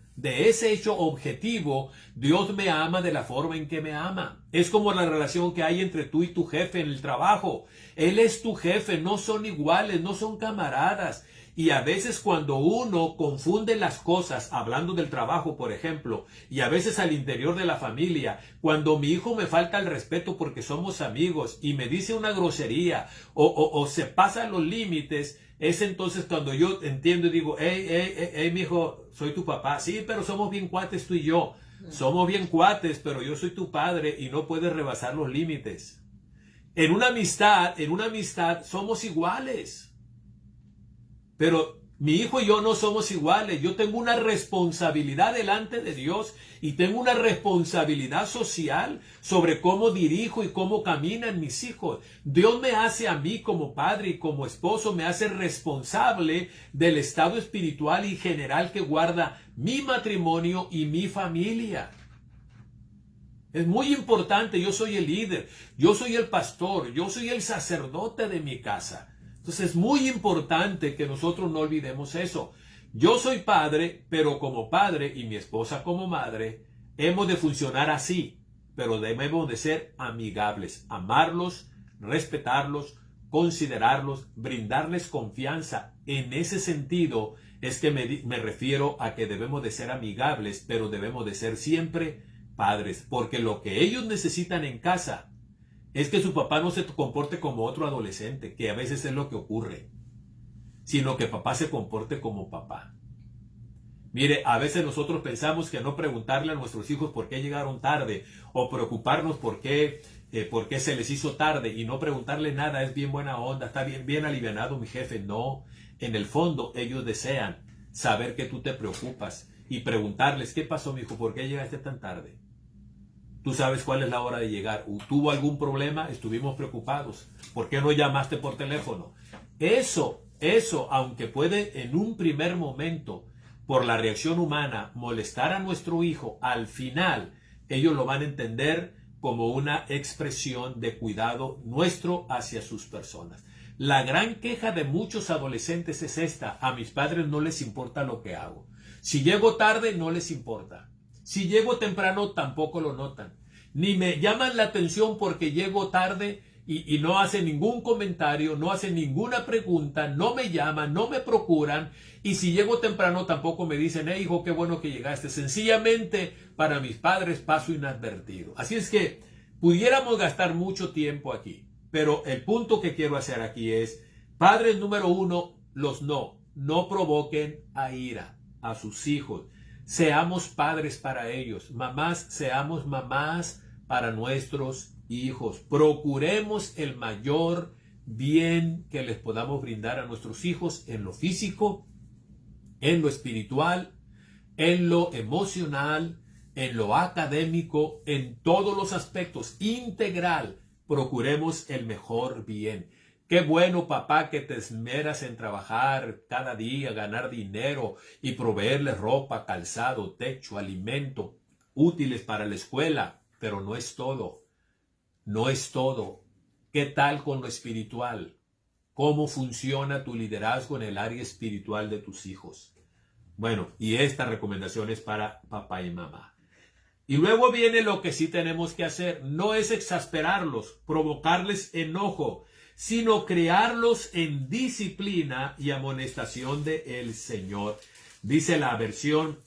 objetivo, Dios me ama de la forma en que me ama. Es como la relación que hay entre tú y tu jefe en el trabajo. Él es tu jefe, no son iguales, no son camaradas. Y a veces cuando uno confunde las cosas, hablando del trabajo, por ejemplo, y a veces al interior de la familia, cuando mi hijo me falta el respeto porque somos amigos y me dice una grosería o se pasan los límites, es entonces cuando yo entiendo y digo, hey, mi hijo, soy tu papá. Sí, pero somos bien cuates tú y yo. Somos bien cuates, pero yo soy tu padre y no puedes rebasar los límites. En una amistad somos iguales. Pero mi hijo y yo no somos iguales. Yo tengo una responsabilidad delante de Dios y tengo una responsabilidad social sobre cómo dirijo y cómo caminan mis hijos. Dios me hace a mí como padre y como esposo, me hace responsable del estado espiritual y general que guarda mi matrimonio y mi familia. Es muy importante. Yo soy el líder, yo soy el pastor, yo soy el sacerdote de mi casa. Entonces es muy importante que nosotros no olvidemos eso. Yo soy padre, pero como padre y mi esposa como madre, hemos de funcionar así, pero debemos de ser amigables, amarlos, respetarlos, considerarlos, brindarles confianza. En ese sentido es que me refiero a que debemos de ser amigables, pero debemos de ser siempre padres, porque lo que ellos necesitan en casa es que su papá no se comporte como otro adolescente, que a veces es lo que ocurre, sino que papá se comporte como papá. Mire, a veces nosotros pensamos que no preguntarle a nuestros hijos por qué llegaron tarde o preocuparnos por qué se les hizo tarde y no preguntarle nada es bien buena onda, está bien alivianado mi jefe. No, en el fondo ellos desean saber que tú te preocupas y preguntarles, ¿qué pasó, mijo? ¿Por qué llegaste tan tarde? Tú sabes cuál es la hora de llegar. ¿Tuvo algún problema? Estuvimos preocupados. ¿Por qué no llamaste por teléfono? Eso, aunque puede en un primer momento, por la reacción humana, molestar a nuestro hijo, al final ellos lo van a entender como una expresión de cuidado nuestro hacia sus personas. La gran queja de muchos adolescentes es esta: a mis padres no les importa lo que hago. Si llego tarde, no les importa. Si llego temprano, tampoco lo notan. Ni me llaman la atención porque llego tarde y no hacen ningún comentario, no hacen ninguna pregunta, no me llaman, no me procuran. Y si llego temprano, tampoco me dicen, hijo, qué bueno que llegaste. Sencillamente, para mis padres paso inadvertido. Así es que pudiéramos gastar mucho tiempo aquí. Pero el punto que quiero hacer aquí es, padres número uno, no provoquen a ira a sus hijos. Seamos padres para ellos. Mamás, seamos mamás para nuestros hijos. Procuremos el mayor bien que les podamos brindar a nuestros hijos en lo físico, en lo espiritual, en lo emocional, en lo académico, en todos los aspectos, integral. Procuremos el mejor bien. Qué bueno, papá, que te esmeras en trabajar cada día, ganar dinero y proveerles ropa, calzado, techo, alimento, útiles para la escuela. Pero no es todo. No es todo. ¿Qué tal con lo espiritual? ¿Cómo funciona tu liderazgo en el área espiritual de tus hijos? Bueno, y esta recomendación es para papá y mamá. Y luego viene lo que sí tenemos que hacer. No es exasperarlos, provocarles enojo, sino crearlos en disciplina y amonestación del Señor. Dice la versión,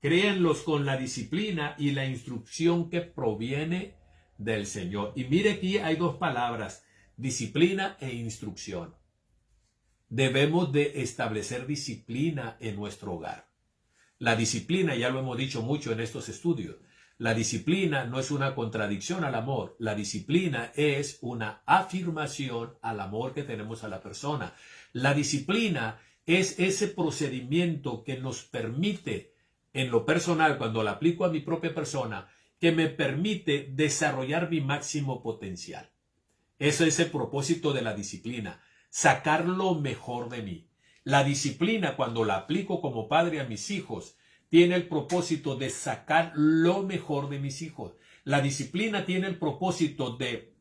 créanlos con la disciplina y la instrucción que proviene del Señor. Y mire, aquí hay dos palabras: disciplina e instrucción. Debemos de establecer disciplina en nuestro hogar. La disciplina, ya lo hemos dicho mucho en estos estudios, la disciplina no es una contradicción al amor. La disciplina es una afirmación al amor que tenemos a la persona. La disciplina es ese procedimiento que nos permite, en lo personal, cuando la aplico a mi propia persona, que me permite desarrollar mi máximo potencial. Ese es el propósito de la disciplina, sacar lo mejor de mí. La disciplina, cuando la aplico como padre a mis hijos, tiene el propósito de sacar lo mejor de mis hijos. La disciplina tiene el propósito de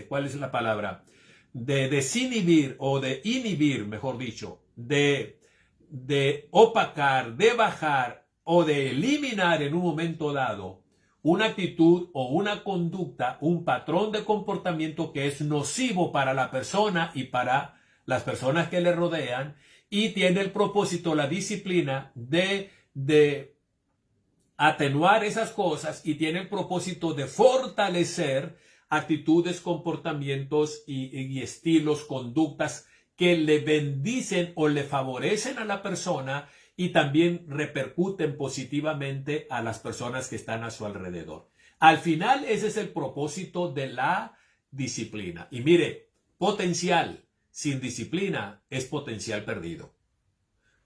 ¿cuál es la palabra? De desinhibir o de inhibir, mejor dicho, de opacar, de bajar o de eliminar en un momento dado una actitud o una conducta, un patrón de comportamiento que es nocivo para la persona y para las personas que le rodean, y tiene el propósito, la disciplina, de atenuar esas cosas, y tiene el propósito de fortalecer actitudes, comportamientos y estilos, conductas que le bendicen o le favorecen a la persona y también repercuten positivamente a las personas que están a su alrededor. Al final, ese es el propósito de la disciplina. Y mire, potencial sin disciplina es potencial perdido.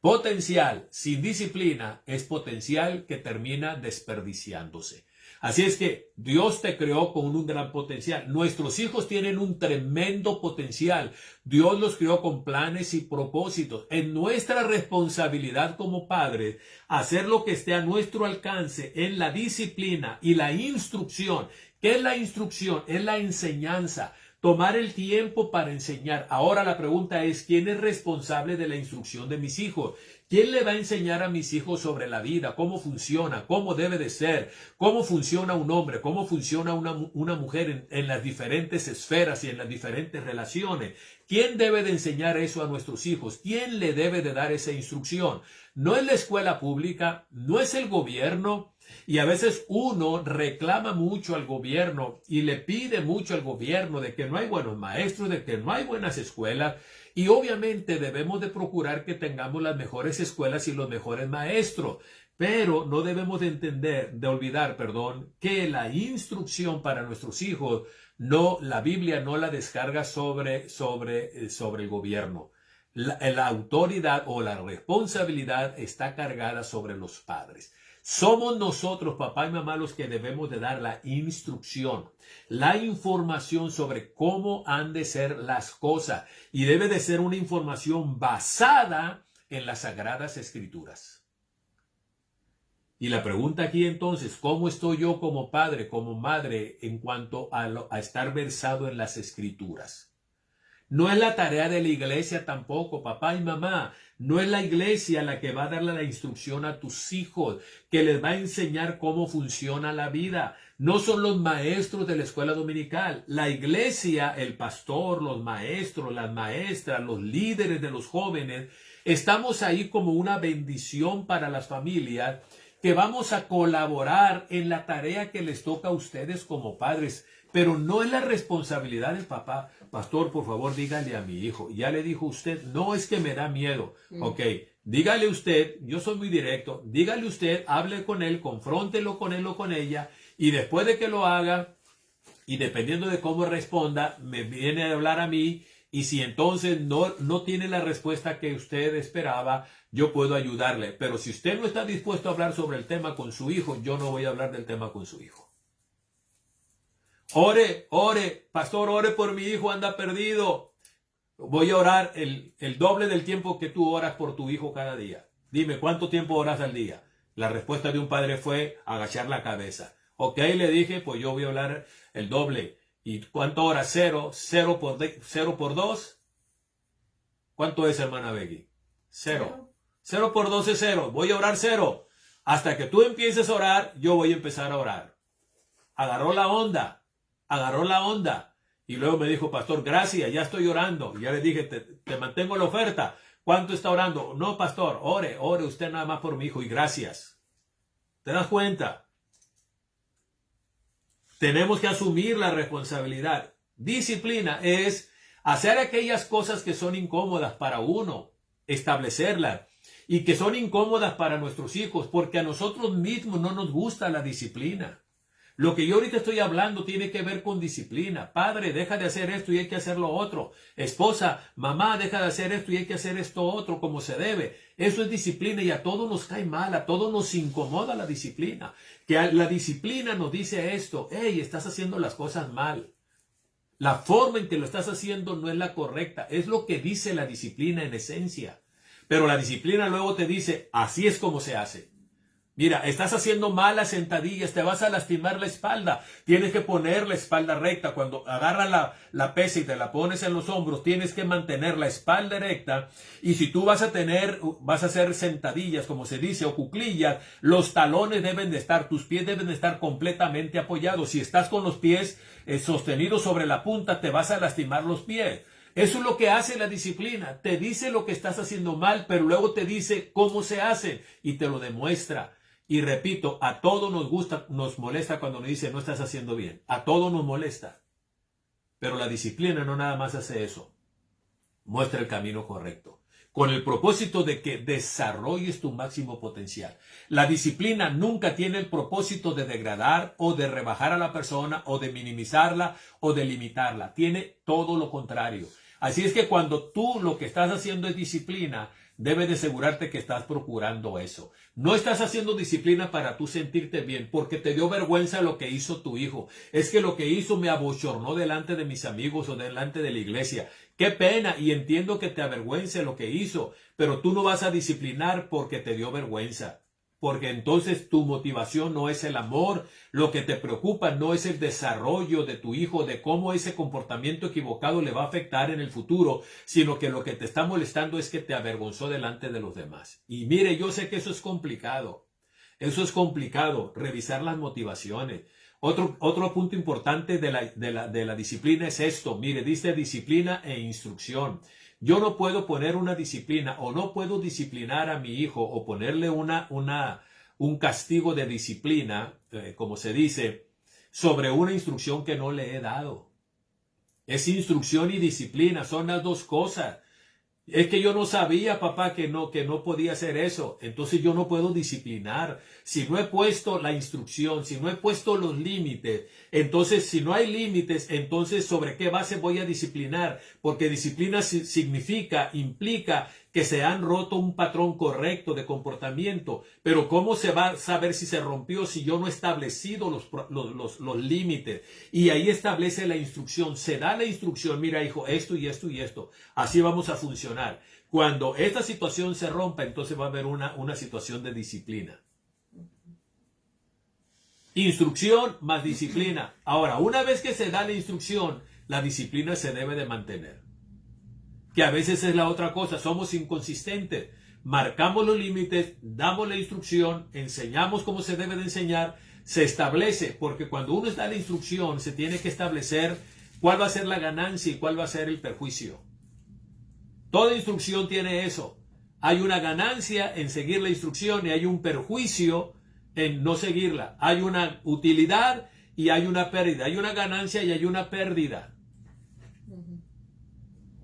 Potencial sin disciplina es potencial que termina desperdiciándose. Así es que Dios te creó con un gran potencial. Nuestros hijos tienen un tremendo potencial. Dios los creó con planes y propósitos. Es nuestra responsabilidad como padres hacer lo que esté a nuestro alcance en la disciplina y la instrucción. ¿Qué es la instrucción? Es la enseñanza. Tomar el tiempo para enseñar. Ahora la pregunta es, ¿quién es responsable de la instrucción de mis hijos? ¿Quién le va a enseñar a mis hijos sobre la vida? ¿Cómo funciona? ¿Cómo debe de ser? ¿Cómo funciona un hombre? ¿Cómo funciona una mujer en las diferentes esferas y en las diferentes relaciones? ¿Quién debe de enseñar eso a nuestros hijos? ¿Quién le debe de dar esa instrucción? No es la escuela pública, no es el gobierno. Y a veces uno reclama mucho al gobierno y le pide mucho al gobierno de que no hay buenos maestros, de que no hay buenas escuelas. Y obviamente debemos de procurar que tengamos las mejores escuelas y los mejores maestros. Pero no debemos de olvidar, que la instrucción para nuestros hijos, la Biblia no la descarga sobre el gobierno. La autoridad o la responsabilidad está cargada sobre los padres. Somos nosotros, papá y mamá, los que debemos de dar la instrucción, la información sobre cómo han de ser las cosas. Y debe de ser una información basada en las Sagradas Escrituras. Y la pregunta aquí entonces, ¿cómo estoy yo como padre, como madre, en cuanto a estar versado en las Escrituras? No es la tarea de la iglesia tampoco, papá y mamá. No es la iglesia la que va a darle la instrucción a tus hijos, que les va a enseñar cómo funciona la vida. No son los maestros de la escuela dominical. La iglesia, el pastor, los maestros, las maestras, los líderes de los jóvenes, estamos ahí como una bendición para las familias que vamos a colaborar en la tarea que les toca a ustedes como padres. Pero no es la responsabilidad del papá. Pastor, por favor, dígale a mi hijo. Ya le dijo usted, no es que me da miedo. Ok, dígale usted, yo soy muy directo, dígale usted, hable con él, confróntelo con él o con ella, y después de que lo haga, y dependiendo de cómo responda, me viene a hablar a mí, y si entonces no tiene la respuesta que usted esperaba, yo puedo ayudarle. Pero si usted no está dispuesto a hablar sobre el tema con su hijo, yo no voy a hablar del tema con su hijo. Ore, pastor, ore por mi hijo, anda perdido. Voy a orar el doble del tiempo que tú oras por tu hijo cada día. Dime, ¿cuánto tiempo oras al día? La respuesta de un padre fue agachar la cabeza. Ok, le dije, pues yo voy a hablar el doble. ¿Y cuánto oras? ¿Cero por 2? ¿Cuánto es, hermana Becky? 0. 0 por 2 es 0. Voy a orar 0. Hasta que tú empieces a orar, yo voy a empezar a orar. Agarró la onda. Y luego me dijo, pastor, gracias, ya estoy orando. Y ya le dije, te mantengo la oferta. ¿Cuánto está orando? No, pastor, ore usted nada más por mi hijo y gracias. ¿Te das cuenta? Tenemos que asumir la responsabilidad. Disciplina es hacer aquellas cosas que son incómodas para uno, establecerlas, y que son incómodas para nuestros hijos, porque a nosotros mismos no nos gusta la disciplina. Lo que yo ahorita estoy hablando tiene que ver con disciplina. Padre, deja de hacer esto y hay que hacer lo otro. Esposa, mamá, deja de hacer esto y hay que hacer esto otro como se debe. Eso es disciplina y a todos nos cae mal, a todos nos incomoda la disciplina. Que la disciplina nos dice esto, hey, estás haciendo las cosas mal. La forma en que lo estás haciendo no es la correcta. Es lo que dice la disciplina en esencia. Pero la disciplina luego te dice, así es como se hace. Mira, estás haciendo malas sentadillas, te vas a lastimar la espalda. Tienes que poner la espalda recta. Cuando agarras la pesa y te la pones en los hombros, tienes que mantener la espalda recta. Y si tú vas a hacer sentadillas, como se dice, o cuclillas, los talones deben de estar, tus pies deben de estar completamente apoyados. Si estás con los pies sostenidos sobre la punta, te vas a lastimar los pies. Eso es lo que hace la disciplina. Te dice lo que estás haciendo mal, pero luego te dice cómo se hace y te lo demuestra. Y repito, a todos nos molesta cuando nos dice no estás haciendo bien. A todos nos molesta. Pero la disciplina no nada más hace eso. Muestra el camino correcto. Con el propósito de que desarrolles tu máximo potencial. La disciplina nunca tiene el propósito de degradar o de rebajar a la persona o de minimizarla o de limitarla. Tiene todo lo contrario. Así es que cuando tú lo que estás haciendo es disciplina, debes de asegurarte que estás procurando eso. No estás haciendo disciplina para tú sentirte bien, porque te dio vergüenza lo que hizo tu hijo. Es que lo que hizo me abochornó delante de mis amigos o delante de la iglesia. Qué pena, y entiendo que te avergüence lo que hizo, pero tú no vas a disciplinar porque te dio vergüenza. Porque entonces tu motivación no es el amor, lo que te preocupa no es el desarrollo de tu hijo, de cómo ese comportamiento equivocado le va a afectar en el futuro, sino que lo que te está molestando es que te avergonzó delante de los demás. Y mire, yo sé que eso es complicado, revisar las motivaciones. Otro punto importante de la disciplina es esto, mire, dice disciplina e instrucción. Yo no puedo poner una disciplina o no puedo disciplinar a mi hijo o ponerle un castigo de disciplina, como se dice, sobre una instrucción que no le he dado. Es instrucción y disciplina, son las dos cosas. Es que yo no sabía, papá, que no podía hacer eso. Entonces yo no puedo disciplinar. Si no he puesto la instrucción, si no he puesto los límites, entonces si no hay límites, entonces ¿sobre qué base voy a disciplinar? Porque disciplina implica que se han roto un patrón correcto de comportamiento. Pero ¿cómo se va a saber si se rompió si yo no he establecido los límites? Y ahí establece la instrucción. Se da la instrucción, mira hijo, esto y esto y esto. Así vamos a funcionar. Cuando esta situación se rompa, entonces va a haber una situación de disciplina. Instrucción más disciplina. Ahora, una vez que se da la instrucción, la disciplina se debe de mantener. Que a veces es la otra cosa, somos inconsistentes. Marcamos los límites, damos la instrucción, enseñamos cómo se debe de enseñar, se establece, porque cuando uno da la instrucción, se tiene que establecer cuál va a ser la ganancia y cuál va a ser el perjuicio. Toda instrucción tiene eso. Hay una ganancia en seguir la instrucción y hay un perjuicio en no seguirla. Hay una utilidad y hay una pérdida. Hay una ganancia y hay una pérdida.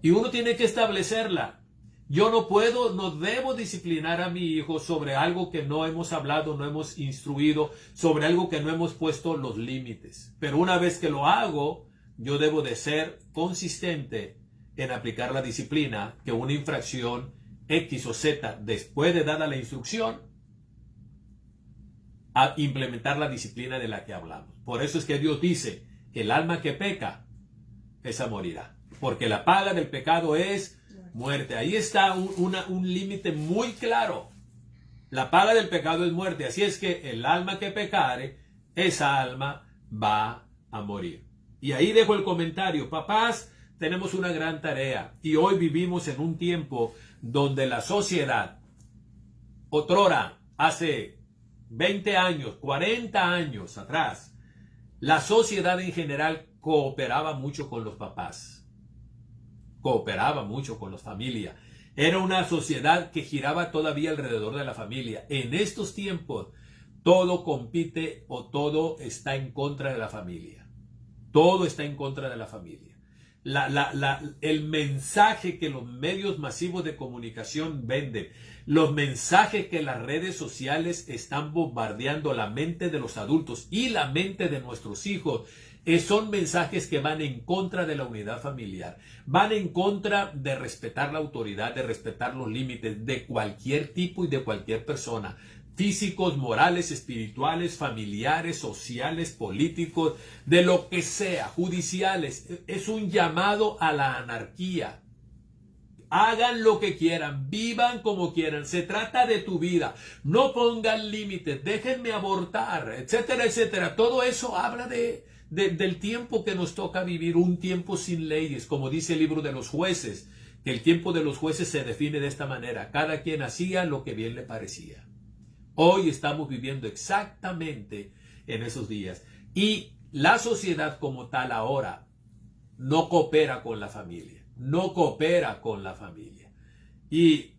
Y uno tiene que establecerla. Yo no debo disciplinar a mi hijo sobre algo que no hemos hablado, no hemos instruido, sobre algo que no hemos puesto los límites. Pero una vez que lo hago, yo debo de ser consistente en aplicar la disciplina, que una infracción X o Z, después de dada la instrucción, a implementar la disciplina de la que hablamos. Por eso es que Dios dice, el alma que peca, esa morirá. Porque la paga del pecado es muerte. Ahí está un límite muy claro. La paga del pecado es muerte. Así es que el alma que pecare, esa alma va a morir. Y ahí dejo el comentario. Papás, tenemos una gran tarea. Y hoy vivimos en un tiempo donde la sociedad, otrora, hace 20 años, 40 años atrás, la sociedad en general cooperaba mucho con los papás. Cooperaba mucho con las familias. Era una sociedad que giraba todavía alrededor de la familia. En estos tiempos, todo compite o todo está en contra de la familia. Todo está en contra de la familia. El mensaje que los medios masivos de comunicación venden, los mensajes que las redes sociales están bombardeando la mente de los adultos y la mente de nuestros hijos, son mensajes que van en contra de la unidad familiar, van en contra de respetar la autoridad, de respetar los límites de cualquier tipo y de cualquier persona, físicos, morales, espirituales, familiares, sociales, políticos, de lo que sea, judiciales. Es un llamado a la anarquía. Hagan lo que quieran, vivan como quieran, se trata de tu vida, no pongan límites, déjenme abortar, etcétera, etcétera. Todo eso habla del tiempo que nos toca vivir, un tiempo sin leyes, como dice el libro de los jueces, que el tiempo de los jueces se define de esta manera, cada quien hacía lo que bien le parecía. Hoy estamos viviendo exactamente en esos días y la sociedad como tal ahora no coopera con la familia, no coopera con la familia y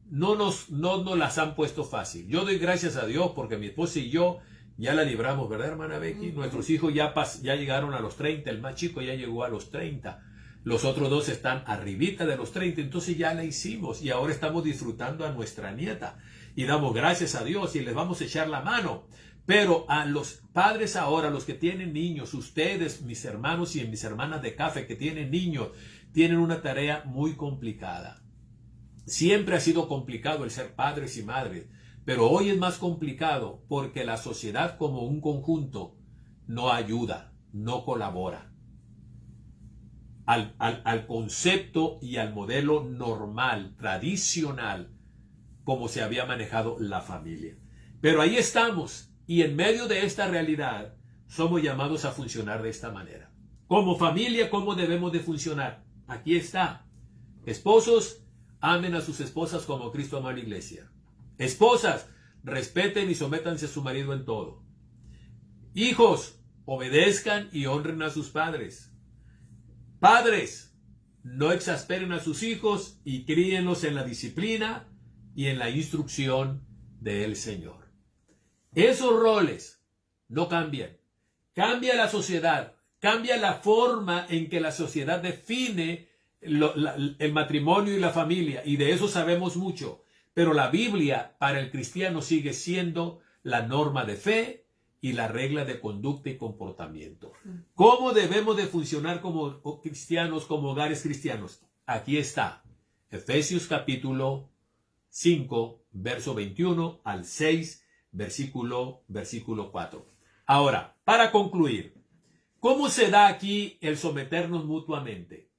no nos las han puesto fácil. Yo doy gracias a Dios porque mi esposa y yo ya la libramos, ¿verdad, hermana Becky? Nuestros hijos ya llegaron a los 30, el más chico ya llegó a los 30, los otros dos están arribita de los 30, entonces ya la hicimos y ahora estamos disfrutando a nuestra nieta y damos gracias a Dios y les vamos a echar la mano. Pero a los padres ahora, los que tienen niños, ustedes, mis hermanos y mis hermanas de café que tienen niños, tienen una tarea muy complicada. Siempre ha sido complicado el ser padres y madres, pero hoy es más complicado porque la sociedad como un conjunto no ayuda, no colabora al concepto y al modelo normal, tradicional, como se había manejado la familia. Pero ahí estamos y en medio de esta realidad somos llamados a funcionar de esta manera. Como familia, ¿cómo debemos de funcionar? Aquí está. Esposos, amen a sus esposas como Cristo amó a la iglesia. Esposas, respeten y sométanse a su marido en todo. Hijos, obedezcan y honren a sus padres. Padres, no exasperen a sus hijos y críenlos en la disciplina y en la instrucción del Señor. Esos roles no cambian. Cambia la sociedad, cambia la forma en que la sociedad define el matrimonio y la familia, y de eso sabemos mucho. Pero la Biblia para el cristiano sigue siendo la norma de fe y la regla de conducta y comportamiento. ¿Cómo debemos de funcionar como cristianos, como hogares cristianos? Aquí está. Efesios capítulo 5, verso 21 al 6, versículo 4. Ahora, para concluir, ¿cómo se da aquí el someternos mutuamente?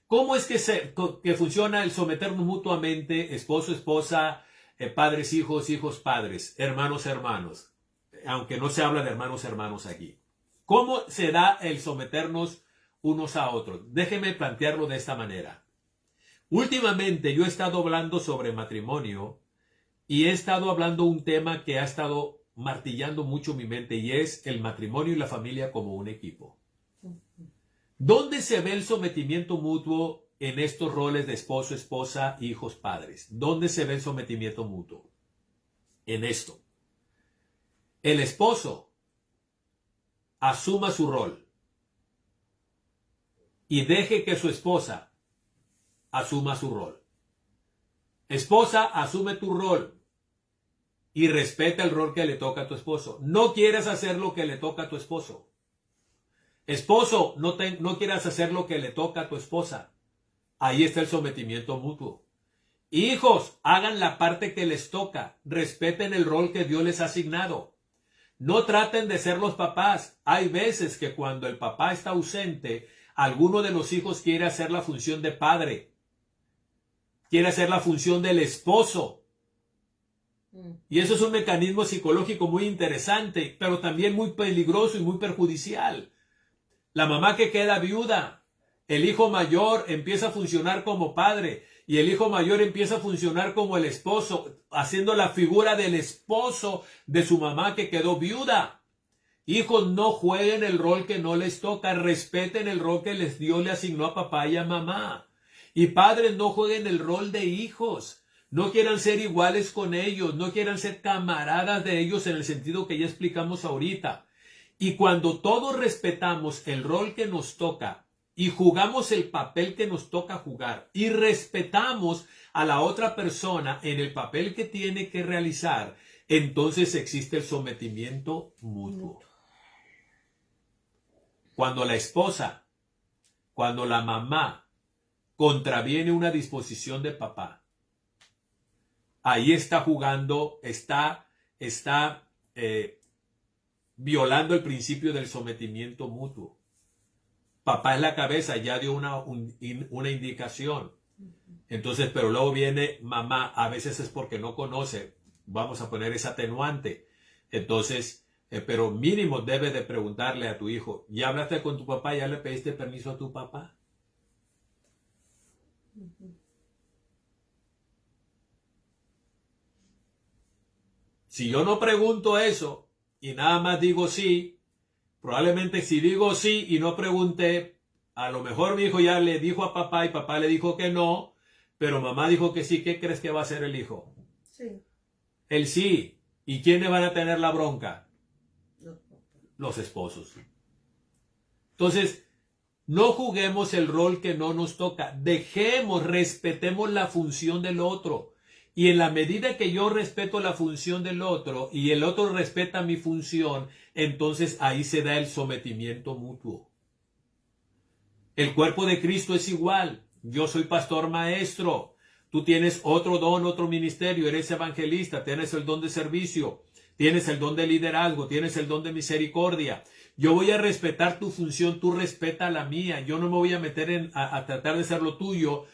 ¿Cómo es que funciona el someternos mutuamente, esposo, esposa, padres, hijos, hijos, padres, hermanos, hermanos? aunque no se habla de hermanos aquí. ¿Cómo se da el someternos unos a otros? Déjeme plantearlo de esta manera. Últimamente yo he estado hablando sobre matrimonio y he estado hablando un tema que ha estado martillando mucho mi mente y es el matrimonio y la familia como un equipo. ¿Dónde se ve el sometimiento mutuo en estos roles de esposo, esposa, hijos, padres? ¿Dónde se ve el sometimiento mutuo? En esto. El esposo asuma su rol y deje que su esposa asuma su rol. Esposa, asume tu rol y respeta el rol que le toca a tu esposo. No quieras hacer lo que le toca a tu esposo. Esposo, no quieras hacer lo que le toca a tu esposa. Ahí está el sometimiento mutuo. Hijos, hagan la parte que les toca. Respeten el rol que Dios les ha asignado. No traten de ser los papás. Hay veces que cuando el papá está ausente, alguno de los hijos quiere hacer la función de padre. Quiere hacer la función del esposo. Y eso es un mecanismo psicológico muy interesante, pero también muy peligroso y muy perjudicial. La mamá que queda viuda, el hijo mayor empieza a funcionar como padre y el hijo mayor empieza a funcionar como el esposo, haciendo la figura del esposo de su mamá que quedó viuda. Hijos, no jueguen el rol que no les toca, respeten el rol que Dios le asignó a papá y a mamá. Y padres, no jueguen el rol de hijos. No quieran ser iguales con ellos, no quieran ser camaradas de ellos en el sentido que ya explicamos ahorita. Y cuando todos respetamos el rol que nos toca y jugamos el papel que nos toca jugar y respetamos a la otra persona en el papel que tiene que realizar, entonces existe el sometimiento mutuo. Cuando la esposa, cuando la mamá contraviene una disposición de papá, ahí está jugando, está violando el principio del sometimiento mutuo. Papá es la cabeza, ya dio una indicación. Entonces, pero luego viene mamá, a veces es porque no conoce, vamos a poner ese atenuante. Entonces, pero mínimo debe de preguntarle a tu hijo, ¿ya hablaste con tu papá? ¿Ya le pediste permiso a tu papá? Si yo no pregunto eso y nada más digo sí, probablemente si digo sí y no pregunté, a lo mejor mi hijo ya le dijo a papá y papá le dijo que no, pero mamá dijo que sí. ¿Qué crees que va a hacer el hijo? Sí. El sí. ¿Y quiénes van a tener la bronca? Los esposos. Entonces, no juguemos el rol que no nos toca. Respetemos la función del otro. Y en la medida que yo respeto la función del otro y el otro respeta mi función, entonces ahí se da el sometimiento mutuo. El cuerpo de Cristo es igual. Yo soy pastor maestro. Tú tienes otro don, otro ministerio. Eres evangelista. Tienes el don de servicio. Tienes el don de liderazgo. Tienes el don de misericordia. Yo voy a respetar tu función. Tú respeta la mía. Yo no me voy a meter a tratar de hacer lo tuyo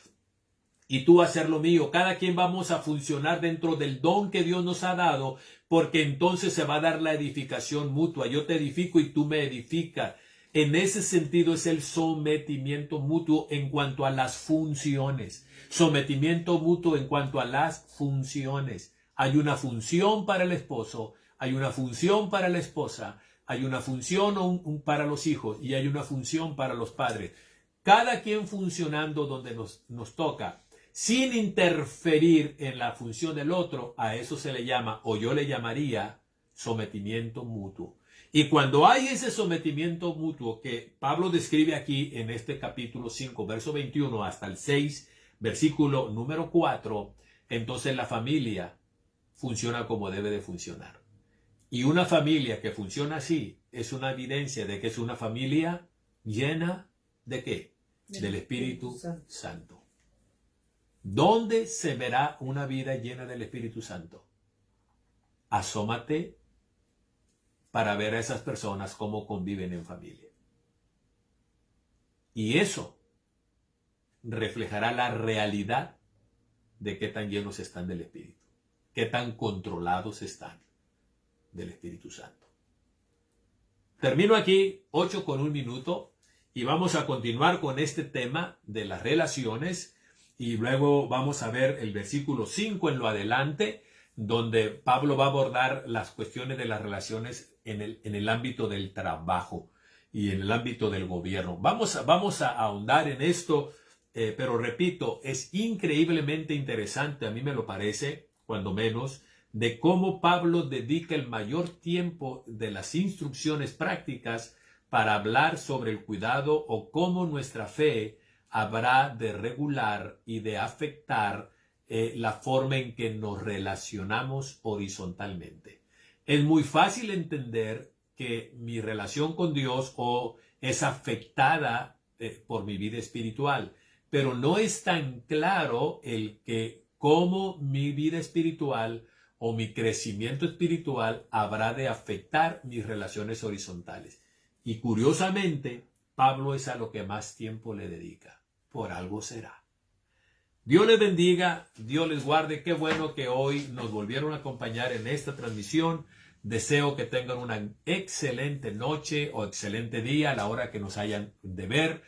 y tú hacer lo mío. Cada quien vamos a funcionar dentro del don que Dios nos ha dado, porque entonces se va a dar la edificación mutua. Yo te edifico y tú me edificas. En ese sentido es el sometimiento mutuo en cuanto a las funciones. Sometimiento mutuo en cuanto a las funciones. Hay una función para el esposo, hay una función para la esposa, hay una función para los hijos y hay una función para los padres. Cada quien funcionando donde nos toca, sin interferir en la función del otro. A eso se le llama, o yo le llamaría, sometimiento mutuo. Y cuando hay ese sometimiento mutuo que Pablo describe aquí en este capítulo 5, verso 21 hasta el 6, versículo número 4, entonces la familia funciona como debe de funcionar. Y una familia que funciona así es una evidencia de que es una familia llena ¿de qué? Del Espíritu Santo. ¿Dónde se verá una vida llena del Espíritu Santo? Asómate para ver a esas personas cómo conviven en familia. Y eso reflejará la realidad de qué tan llenos están del Espíritu, qué tan controlados están. del Espíritu Santo. Termino aquí, 8 con 1 minuto, y vamos a continuar con este tema de las relaciones, y luego vamos a ver el versículo 5 en lo adelante, donde Pablo va a abordar las cuestiones de las relaciones en el ámbito del trabajo y en el ámbito del gobierno. Vamos a ahondar en esto, pero repito, es increíblemente interesante, a mí me lo parece, cuando menos, de cómo Pablo dedica el mayor tiempo de las instrucciones prácticas para hablar sobre el cuidado o cómo nuestra fe habrá de regular y de afectar la forma en que nos relacionamos horizontalmente. Es muy fácil entender que mi relación con Dios es afectada por mi vida espiritual, pero no es tan claro el que cómo mi vida espiritual o mi crecimiento espiritual habrá de afectar mis relaciones horizontales. Y curiosamente, Pablo es a lo que más tiempo le dedica. Por algo será. Dios les bendiga, Dios les guarde. Qué bueno que hoy nos volvieron a acompañar en esta transmisión. Deseo que tengan una excelente noche o excelente día a la hora que nos hayan de ver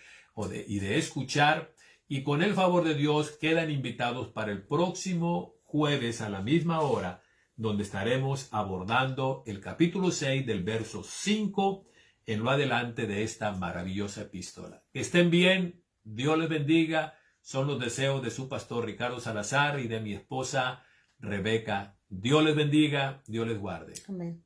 y de escuchar. Y con el favor de Dios quedan invitados para el próximo jueves a la misma hora, donde estaremos abordando el capítulo 6 del verso 5 en lo adelante de esta maravillosa epístola. Que estén bien, Dios les bendiga. Son los deseos de su pastor Ricardo Salazar y de mi esposa Rebeca. Dios les bendiga, Dios les guarde. Amén.